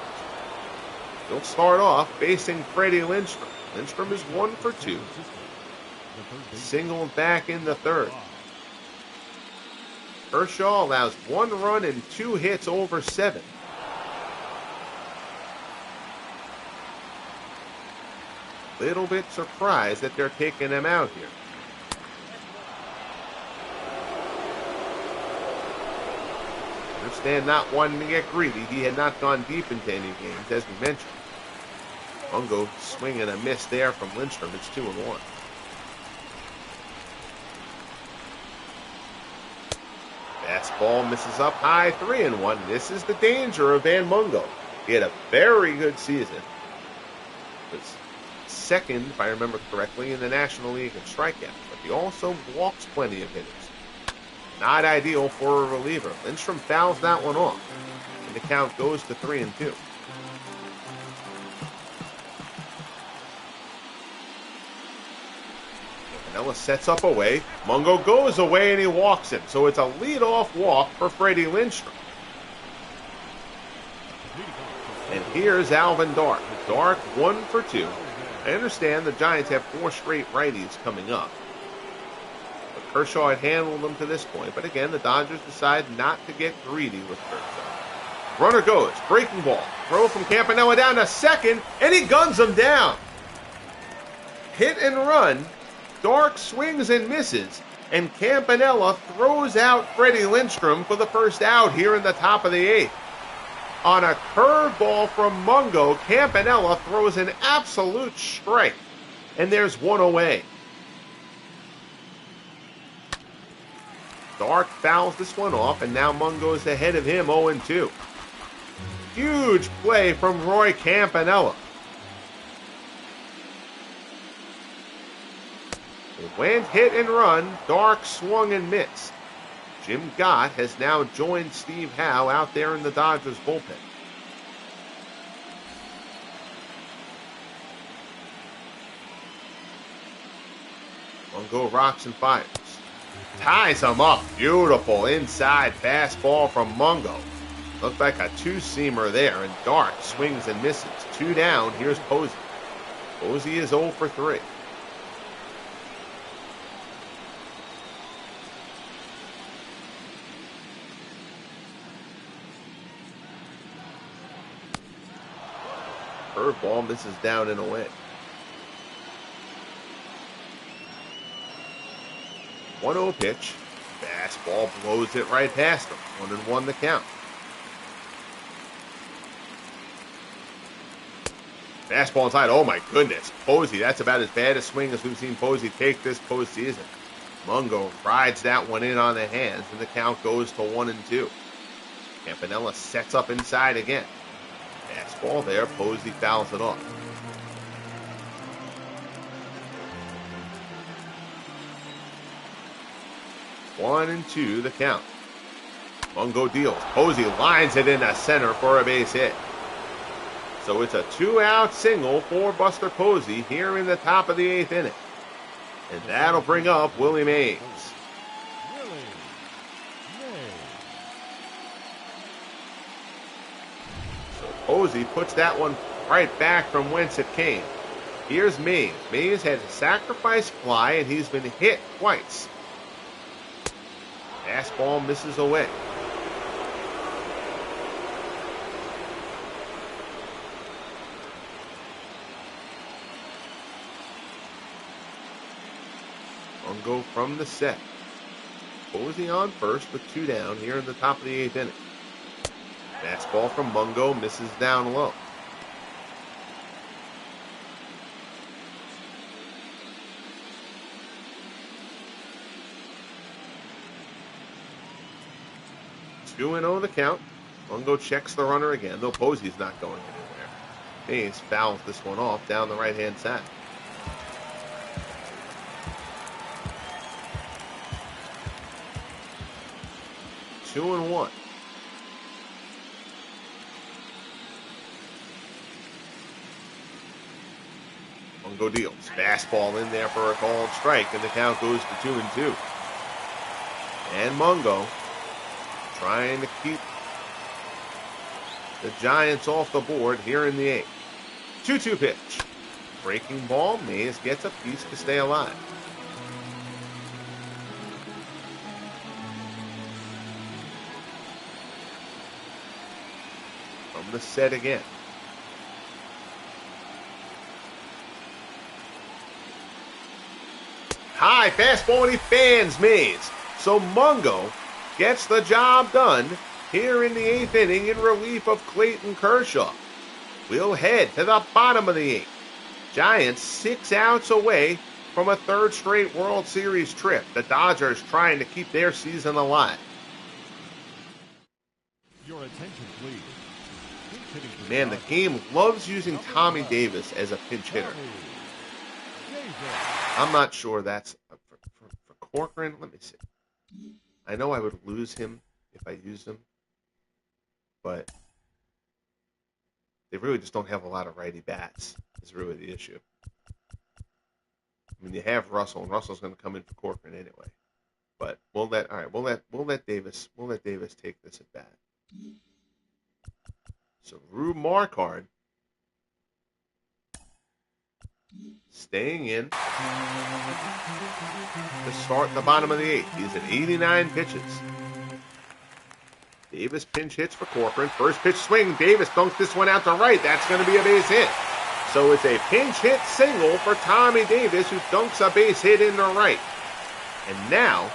He'll start off facing Freddie Lindstrom. Lindstrom is 1 for 2. Singled back in the 3rd. Kershaw allows 1 run and 2 hits over 7. Little bit surprised that they're taking him out here. Understand not wanting to get greedy. He had not gone deep into any games, as we mentioned. Mungo swing and a miss there from Lindstrom. It's 2-1. Fastball misses up high, 3-1. This is the danger of Van Mungo. He had a very good season. Was second, if I remember correctly, in the National League in strikeouts, but he also walks plenty of hitters. Not ideal for a reliever. Lindstrom fouls that one off, and the count goes to 3-2. Campanella sets up away. Mungo goes away and he walks him. So it's a leadoff walk for Freddie Lindstrom. And here's Alvin Dark. Dark 1 for 2. I understand the Giants have 4 straight righties coming up. But Kershaw had handled them to this point. But again, the Dodgers decide not to get greedy with Kershaw. Runner goes. Breaking ball. Throw from Campanella down to second. And he guns him down. Hit and run. Dark swings and misses. And Campanella throws out Freddie Lindstrom for the first out here in the top of the 8th. On a curveball from Mungo, Campanella throws an absolute strike. And there's one away. Dark fouls this one off, and now Mungo's ahead of him 0-2. Huge play from Roy Campanella. It went hit and run. Dark swung and missed. Jim Gott has now joined Steve Howe out there in the Dodgers bullpen. Mungo rocks and fires. Ties him up. Beautiful inside fastball from Mungo. Looked like a 2-seamer there, and Dark swings and misses. 2 down. Here's Posey. Posey is 0 for 3. Curveball misses down and away. 1-0 pitch. Fastball blows it right past him. 1-1 the count. Fastball inside. Oh my goodness. Posey, that's about as bad a swing as we've seen Posey take this postseason. Mungo rides that one in on the hands, and the count goes to 1-2. Campanella sets up inside again. Fastball there. Posey fouls it off. 1-2 the count. Mungo deals. Posey lines it into center for a base hit. So it's a 2-out single for Buster Posey here in the top of the 8th inning. And that'll bring up Willie Mays. So Posey puts that one right back from whence it came. Here's Mays. Mays had a sacrifice fly, and he's been hit twice. Fastball misses away. Mungo from the set. Posey on first with 2 down here in the top of the 8th inning. Fastball from Mungo misses down low. Two 2-0 the count. Mungo checks the runner again, though Posey's not going anywhere. Mays fouls this one off down the right-hand side. Two and one. Mungo deals. Fastball in there for a called strike, and the count goes to 2-2. And Mungo trying to keep the Giants off the board here in the 8th. 2-2 pitch. Breaking ball. Mays gets a piece to stay alive. From the set again. High fastball, and he fans Mays. So Mungo gets the job done here in the 8th inning in relief of Clayton Kershaw. We'll head to the bottom of the 8th. Giants 6 outs away from a 3rd straight World Series trip. The Dodgers trying to keep their season alive. Your attention, please. Man, the game loves using Tommy Davis as a pinch hitter. I'm not sure that's for Corcoran. Let me see. I know I would lose him if I used him, but they really just don't have a lot of righty bats. Is really the issue. I mean, you have Russell, and Russell's going to come in for Corcoran anyway. But we'll let Davis take this at bat. So Rube Marquard staying in to start the bottom of the 8th. He's at 89 pitches. Davis pinch hits for Corcoran. First pitch swing. Davis dunks this one out to right. That's going to be a base hit. So it's a pinch hit single for Tommy Davis, who dunks a base hit into right. And now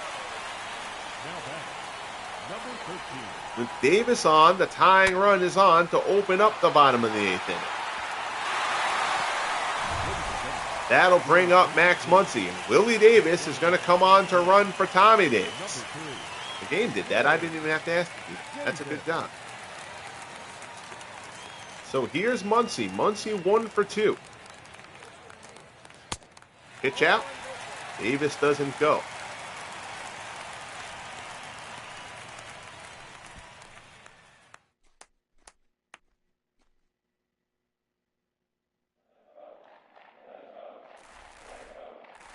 with Davis on, the tying run is on to open up the bottom of the 8th inning. That'll bring up Max Muncy, and Willie Davis is going to come on to run for Tommy Davis. The game did that. I didn't even have to ask you. That's a good job. So here's Muncy. Muncy 1 for 2. Pitch out. Davis doesn't go.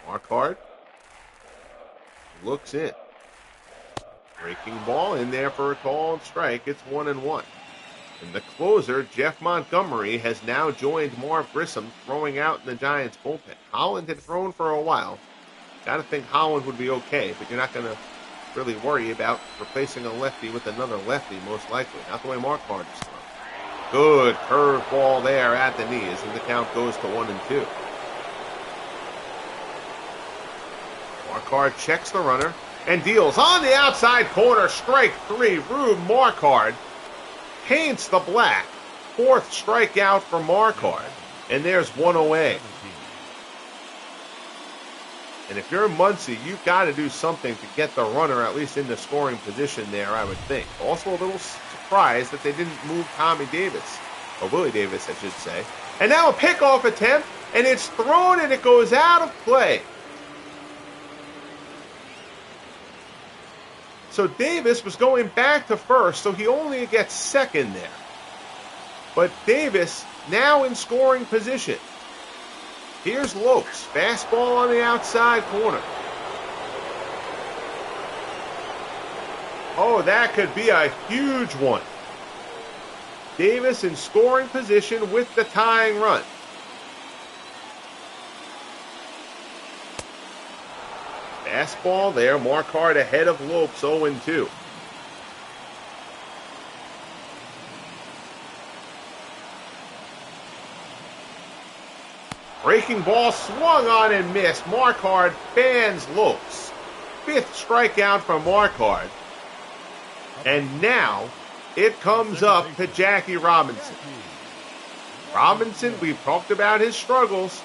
Marquard looks in. Breaking ball in there for a called strike. It's 1-1. And the closer, Jeff Montgomery, has now joined Marv Grissom, throwing out in the Giants' bullpen. Holland had thrown for a while. Got to think Holland would be okay, but you're not going to really worry about replacing a lefty with another lefty, most likely. Not the way Marquard is throwing. Good curveball there at the knees, and the count goes to 1-2. Marquard checks the runner and deals on the outside corner. Strike 3. Rube Marquard paints the black. 4th strikeout for Marquard. And there's one away. And if you're Muncy, you've got to do something to get the runner at least in the scoring position there, I would think. Also a little surprised that they didn't move Tommy Davis. Or Willie Davis, I should say. And now a pickoff attempt, and it's thrown and it goes out of play. So Davis was going back to first, so he only gets second there. But Davis now in scoring position. Here's Lopes, fastball on the outside corner. Oh, that could be a huge one. Davis in scoring position with the tying run. Fastball there, Marquardt ahead of Lopes, 0-2. Breaking ball swung on and missed. Marquardt fans Lopes. 5th strikeout for Marquardt. And now it comes up to Jackie Robinson. Robinson, we've talked about his struggles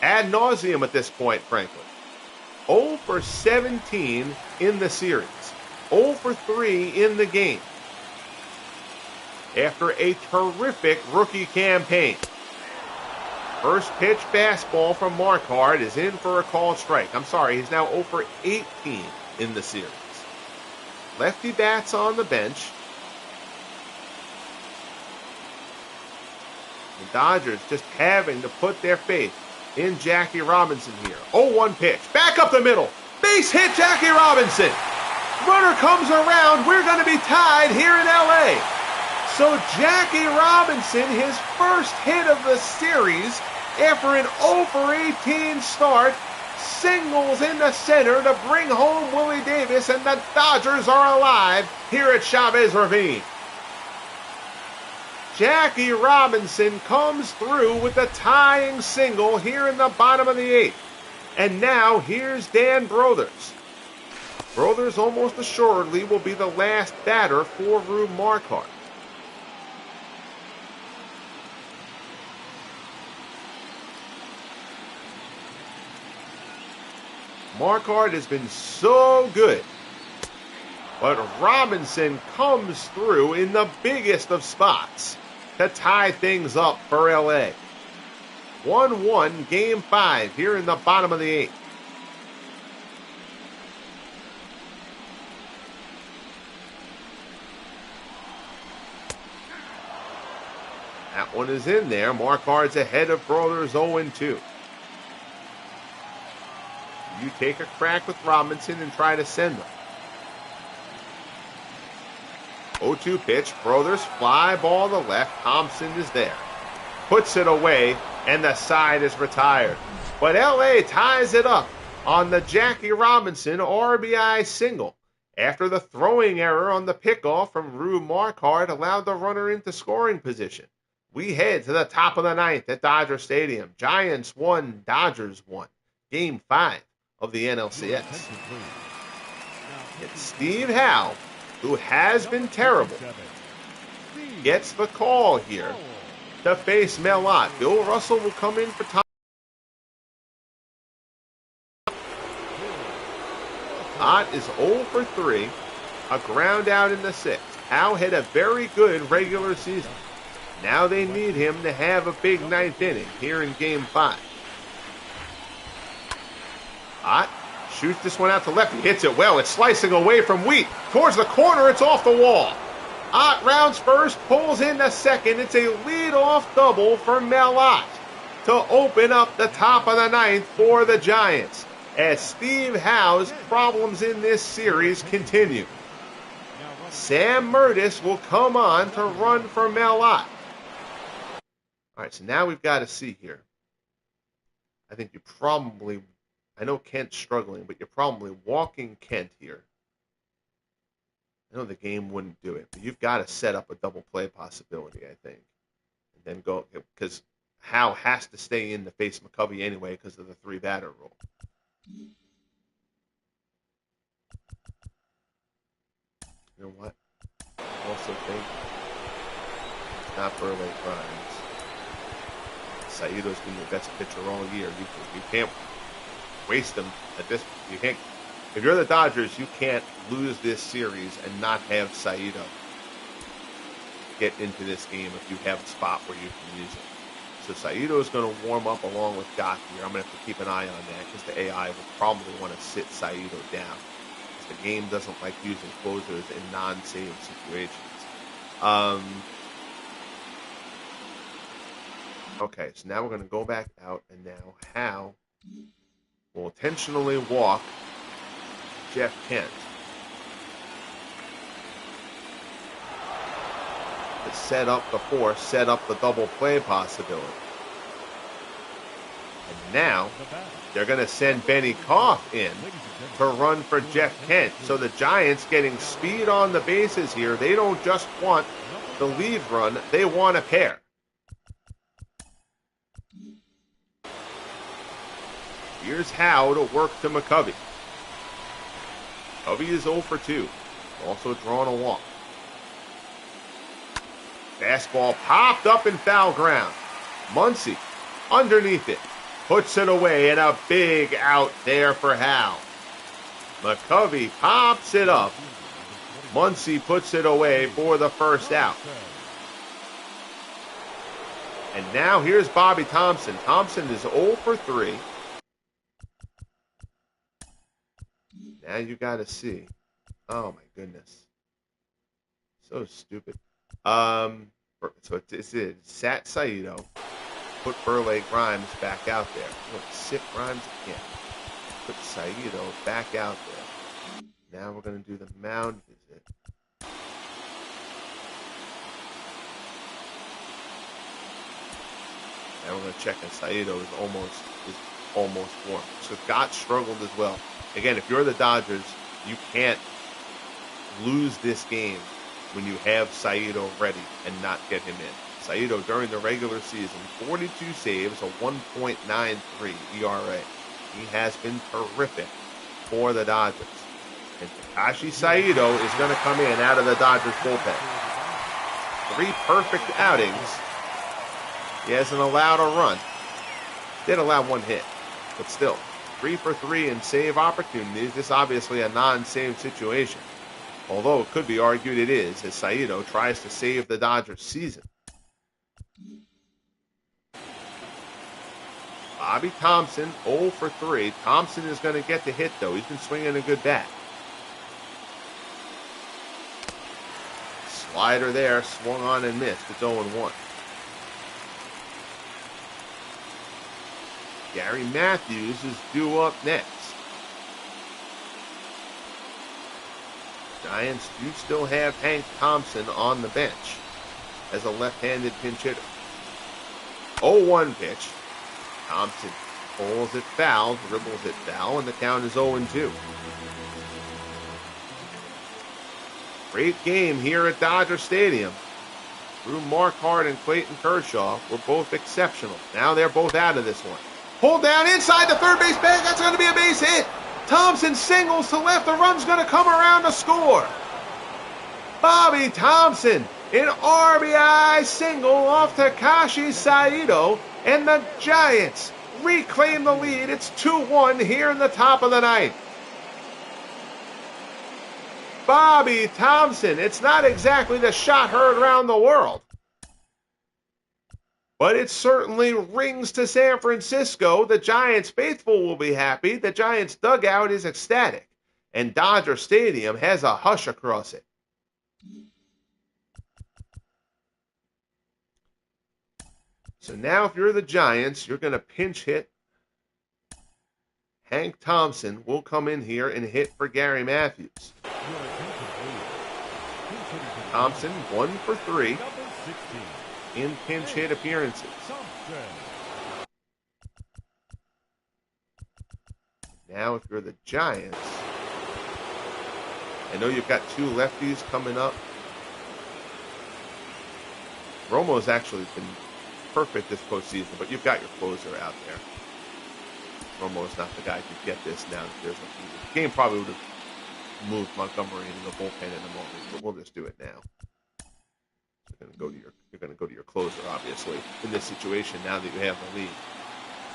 ad nauseum at this point, frankly. 0 for 17 in the series. 0 for 3 in the game. After a terrific rookie campaign. First pitch fastball from Marquardt is in for a called strike. I'm sorry, he's now 0 for 18 in the series. Lefty bats on the bench. The Dodgers just having to put their faith in Jackie Robinson here. 0-1 pitch. Back up the middle. Base hit Jackie Robinson. Runner comes around. We're going to be tied here in L.A. So Jackie Robinson, his first hit of the series after an 0 for 18 start, singles in the center to bring home Willie Davis, and the Dodgers are alive here at Chavez Ravine. Jackie Robinson comes through with the tying single here in the bottom of the 8th. And now here's Dan Brothers. Brothers almost assuredly will be the last batter for Rube Marquardt. Marquardt has been so good. But Robinson comes through in the biggest of spots to tie things up for L.A. 1-1, Game 5 here in the bottom of the 8th. That one is in there. Marquardt's ahead of Brothers 0-2. You take a crack with Robinson and try to send him. 0-2 pitch. Brothers fly ball to left. Thompson is there. Puts it away, and the side is retired. But L.A. ties it up on the Jackie Robinson RBI single after the throwing error on the pickoff from Rube Marquardt allowed the runner into scoring position. We head to the top of the 9th at Dodger Stadium. Giants 1, Dodgers 1. Game 5 of the NLCS. It's Steve Howe, who has been terrible, gets the call here to face Mel Ott. Bill Russell will come in for Tom. Ott is 0 for 3, a ground out in the 6th. Howe had a very good regular season. Now they need him to have a big 9th inning here in Game 5. Ott shoots this one out to left. He hits it well. It's slicing away from Wheat. Towards the corner. It's off the wall. Ott rounds first, pulls in the second. It's a lead-off double for Mel Ott to open up the top of the 9th for the Giants as Steve Howe's problems in this series continue. Sam Murtis will come on to run for Mel Ott. All right, so now we've got to see here. I think you probably... I know Kent's struggling, but you're probably walking Kent here. I know the game wouldn't do it, but you've got to set up a double play possibility, I think. And then go, because Howe has to stay in to face McCovey anyway because of the 3-batter rule. You know what? I also think it's not Burley Grimes. Saito's been your best pitcher all year. You can't waste them at this. You can't. If you're the Dodgers, you can't lose this series and not have Saito get into this game if you have a spot where you can use it. So Saito is going to warm up along with Gott here. I'm going to have to keep an eye on that because the AI will probably want to sit Saito down. The game doesn't like using closers in non-save situations. Okay, so now we're going to go back out, and now Hal will intentionally walk Jeff Kent to set up the force, set up the double play possibility. And now they're going to send Benny Koff in to run for Jeff Kent. So the Giants getting speed on the bases here. They don't just want the lead run, they want a pair. Here's Howe to work to McCovey. McCovey is 0 for 2. Also drawn a walk. Fastball popped up in foul ground. Muncy underneath it. Puts it away, and a big out there for Howe. McCovey pops it up. Muncy puts it away for the first out. And now here's Bobby Thompson. Thompson is 0 for 3. Now you got to see. Oh, my goodness. So stupid. So it's Sat Saito. Put Burleigh Grimes back out there. Look, sit Grimes again. Put Saito back out there. Now we're going to do the mound visit. Now we're going to check, and Saito is almost warm. So Gott struggled as well. Again, if you're the Dodgers, you can't lose this game when you have Saito ready and not get him in. Saito, during the regular season, 42 saves, a 1.93 ERA. He has been terrific for the Dodgers. And Takashi Saito is going to come in out of the Dodgers bullpen. 3 perfect outings. He hasn't allowed a run. Did allow 1 hit, but still. 3 for 3 in save opportunities. This is obviously a non-save situation. Although it could be argued it is, as Saito tries to save the Dodgers season. Bobby Thompson, 0 for 3. Thompson is going to get the hit, though. He's been swinging a good bat. Slider there, swung on and missed. It's 0-1. Gary Matthews is due up next. Giants do still have Hank Thompson on the bench as a left-handed pinch hitter. 0-1 pitch. Thompson pulls it foul, dribbles it foul, and the count is 0-2. Great game here at Dodger Stadium. Drew Marquardt and Clayton Kershaw were both exceptional. Now they're both out of this one. Pulled down inside the third base bag. That's going to be a base hit. Thompson singles to left. The run's going to come around to score. Bobby Thompson, an RBI single off Takashi Saito, and the Giants reclaim the lead. It's 2-1 here in the top of the ninth. Bobby Thompson, it's not exactly the shot heard around the world, but it certainly rings to San Francisco. The Giants faithful will be happy. The Giants dugout is ecstatic, and Dodger Stadium has a hush across it. So now if you're the Giants, you're going to pinch hit. Hank Thompson will come in here and hit for Gary Matthews. Thompson, 1 for 3 in pinch hit appearances. Now if you're the Giants, I know you've got 2 lefties coming up. Romo's actually been perfect this postseason, but you've got your closer out there. Romo's not the guy to get this now. There's a game probably would have moved Montgomery into the bullpen in a moment, but we'll just do it now. You're going to go to your closer, obviously, in this situation now that you have the lead.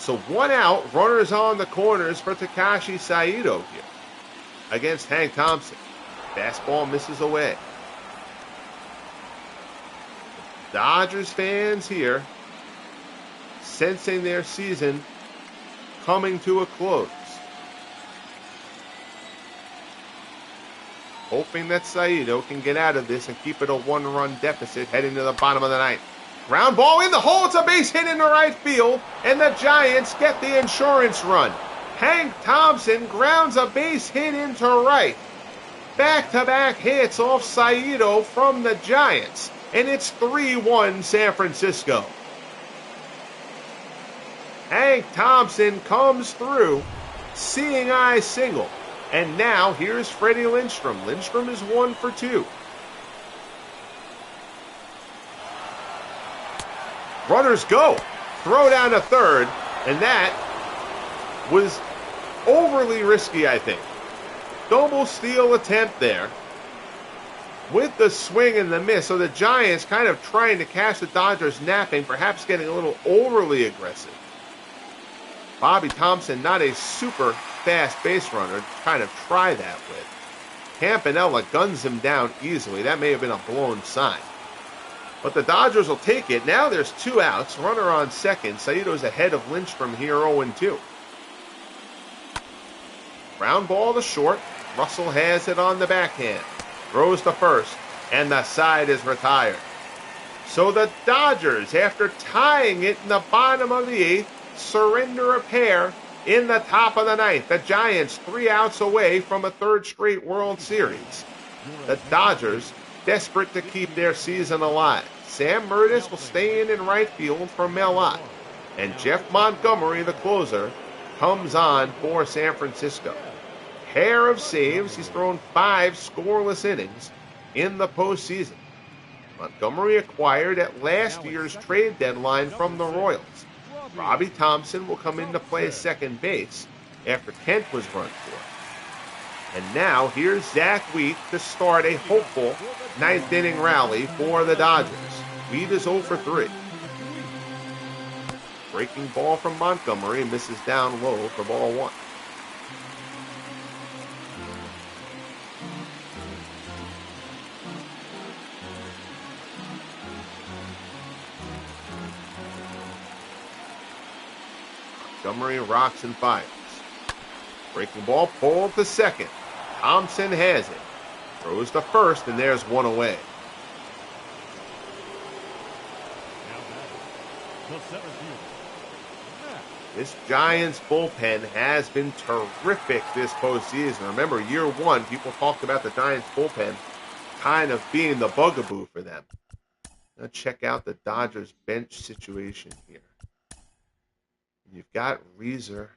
So 1 out, runners on the corners for Takashi Saito here against Hank Thompson. Fastball misses away. Dodgers fans here sensing their season coming to a close. hoping that Saito can get out of this and keep it a one-run deficit heading to the bottom of the ninth. Ground ball in the hole. It's a base hit into right field, and the Giants get the insurance run. Hank Thompson grounds a base hit into right. Back-to-back hits off Saito from the Giants, and it's 3-1 San Francisco. Hank Thompson comes through, seeing eye single. And now here's Freddie Lindstrom. Lindstrom is 1 for 2. Runners go. Throw down to third. And that was overly risky, I think. Double steal attempt there with the swing and the miss. So the Giants kind of trying to catch the Dodgers napping, perhaps getting a little overly aggressive. Bobby Thompson, not a super fast base runner, to kind of try that with. Campanella guns him down easily. That may have been a blown sign. But the Dodgers will take it. Now there's 2 outs. Runner on second. Saito's ahead of Lindstrom here, 0-2. Ground ball to short. Russell has it on the backhand. Throws to first. And the side is retired. So the Dodgers, after tying it in the bottom of the 8th, surrender a pair in the top of the 9th. The Giants 3 outs away from a 3rd straight World Series. The Dodgers desperate to keep their season alive. Sam Murtis will stay in right field for Mel Ott. And Jeff Montgomery, the closer, comes on for San Francisco. Pair of saves. He's thrown 5 scoreless innings in the postseason. Montgomery acquired at last year's trade deadline from the Royals. Robbie Thompson will come into play second base after Kent was run for. And now here's Zach Wheat to start a hopeful 9th inning rally for the Dodgers. Wheat is 0 for 3. Breaking ball from Montgomery, misses down low for ball 1. Montgomery rocks and fires. Breaking ball pulled to second. Thompson has it. Throws to first, and there's 1 away. This Giants bullpen has been terrific this postseason. Remember, year 1, people talked about the Giants bullpen kind of being the bugaboo for them. Now check out the Dodgers bench situation here. You've got Reeser.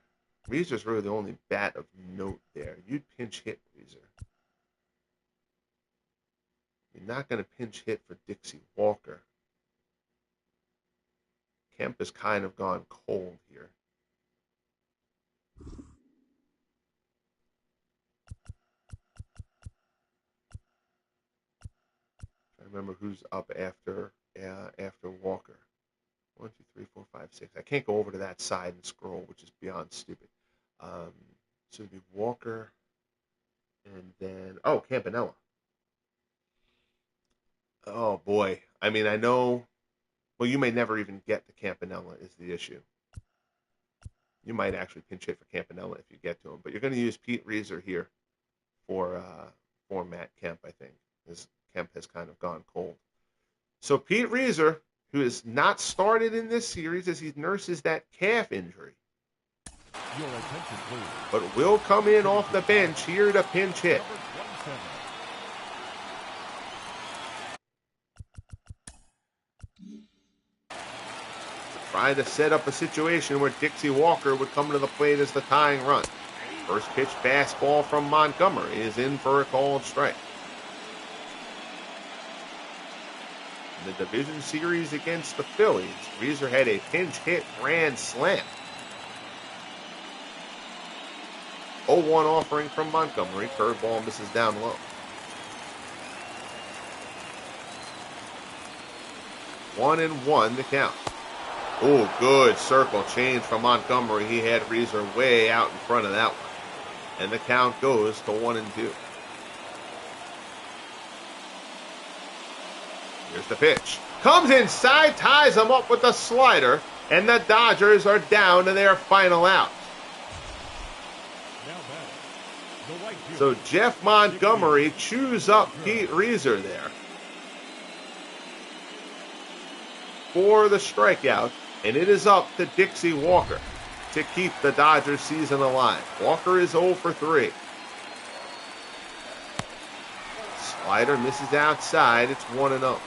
Reeser's really the only bat of note there. You'd pinch hit Reeser. You're not going to pinch hit for Dixie Walker. Kemp has kind of gone cold here. I remember who's up after Walker. 1, 2, 3, 4, 5, 6. I can't go over to that side and scroll, which is beyond stupid. So it'd be Walker, and then Campanella. Oh boy, I mean, I know. Well, you may never even get to Campanella is the issue. You might actually pinch hit for Campanella if you get to him, but you're going to use Pete Reeser here for Matt Kemp. I think as Kemp has kind of gone cold. So Pete Reeser, who has not started in this series as he nurses that calf injury, but will come in off the bench here to pinch hit. Try to set up a situation where Dixie Walker would come to the plate as the tying run. First pitch fastball from Montgomery is in for a called strike. In the division series against the Phillies, Reeser had a pinch hit grand slam. 0-1 offering from Montgomery. Curveball misses down low. 1-1 the count. Oh, good circle change from Montgomery. He had Reeser way out in front of that one. And the count goes to 1-2. Here's the pitch. Comes inside, ties him up with the slider, and the Dodgers are down to their final out. The right fielder. So Jeff Montgomery chews up Pete Reeser there for the strikeout, and it is up to Dixie Walker to keep the Dodgers season alive. Walker is 0 for 3. Slider misses outside. It's 1-0.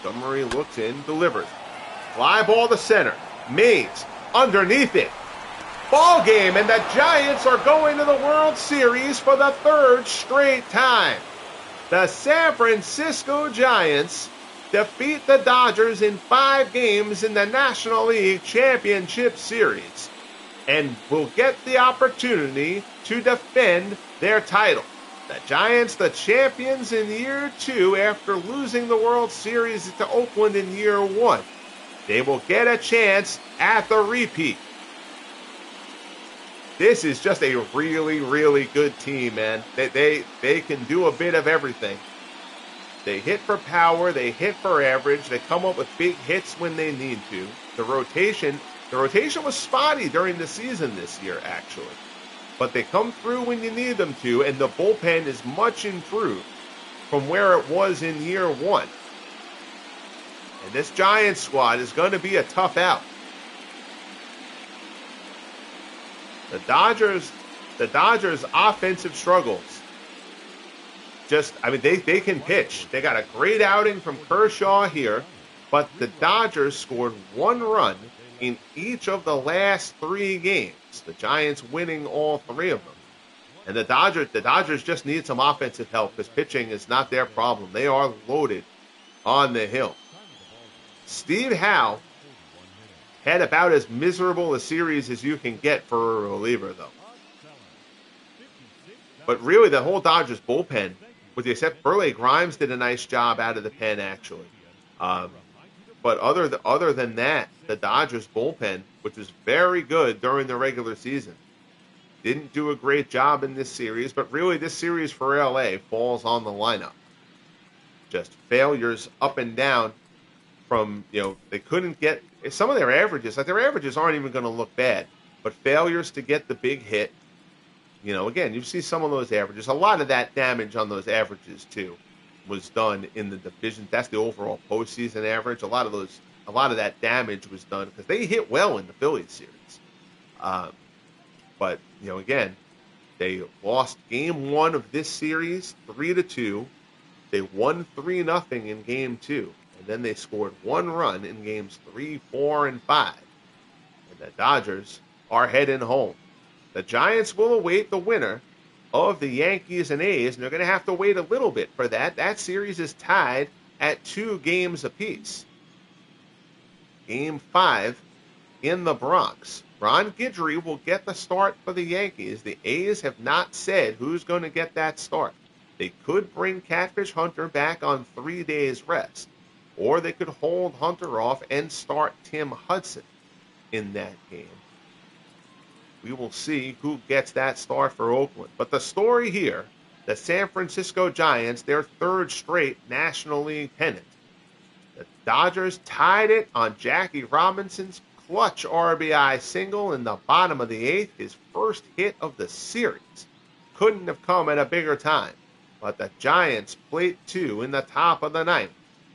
Montgomery looks in, delivers. Fly ball to center. Mays underneath it. Ball game, and the Giants are going to the World Series for the 3rd straight time. The San Francisco Giants defeat the Dodgers in 5 games in the National League Championship Series and will get the opportunity to defend their title. The Giants, the champions in year 2 after losing the World Series to Oakland in year 1. They will get a chance at the repeat. This is just a really, really good team, man. They can do a bit of everything. They hit for power. They hit for average. They come up with big hits when they need to. The rotation was spotty during the season this year, actually. But they come through when you need them to, and the bullpen is much improved from where it was in year 1. And this Giants squad is going to be a tough out. The Dodgers' offensive struggles. They can pitch. They got a great outing from Kershaw here, but the Dodgers scored 1 run in each of the last 3 games. The Giants winning all 3 of them. And the Dodgers just need some offensive help because pitching is not their problem. They are loaded on the hill. Steve Howe had about as miserable a series as you can get for a reliever, though. But really, the whole Dodgers bullpen, with the exception, Burley Grimes did a nice job out of the pen, actually. But other than that, the Dodgers bullpen, which was very good during the regular season, didn't do a great job in this series. But really, this series for LA falls on the lineup. Just failures up and down from, they couldn't get some of their averages. Like, their averages aren't even going to look bad, but failures to get the big hit. Again, you see some of those averages. A lot of that damage on those averages, too, was done in the division. That's the overall postseason average. A lot of that damage was done because they hit well in the Phillies series. But again, they lost game 1 of this series 3-2. They won 3-0 in game 2, and then they scored 1 run in games 3, 4, and 5. And the Dodgers are heading home. The Giants will await the winner of the Yankees and A's, and they're going to have to wait a little bit for that. That series is tied at 2 games apiece. Game 5 in the Bronx. Ron Guidry will get the start for the Yankees. The A's have not said who's going to get that start. They could bring Catfish Hunter back on 3 days rest, or they could hold Hunter off and start Tim Hudson in that game. We will see who gets that start for Oakland. But the story here, the San Francisco Giants, their 3rd straight National League pennant. The Dodgers tied it on Jackie Robinson's clutch RBI single in the bottom of the 8th, his first hit of the series. Couldn't have come at a bigger time. But the Giants played 2 in the top of the 9th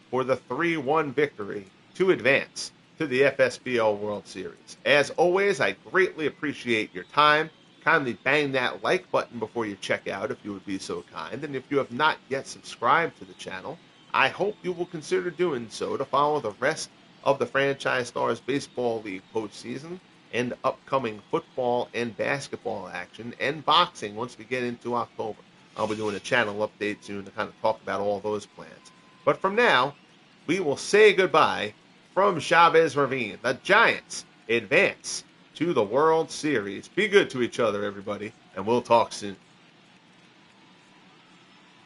for the 3-1 victory to advance to the FSBL World Series. As always, I greatly appreciate your time. Kindly bang that like button before you check out if you would be so kind. And if you have not yet subscribed to the channel, I hope you will consider doing so to follow the rest of the Franchise Stars Baseball League postseason and upcoming football and basketball action and boxing once we get into October. I'll be doing a channel update soon to kind of talk about all those plans. But from now, we will say goodbye from Chavez Ravine. The Giants advance to the World Series. Be good to each other, everybody, and we'll talk soon.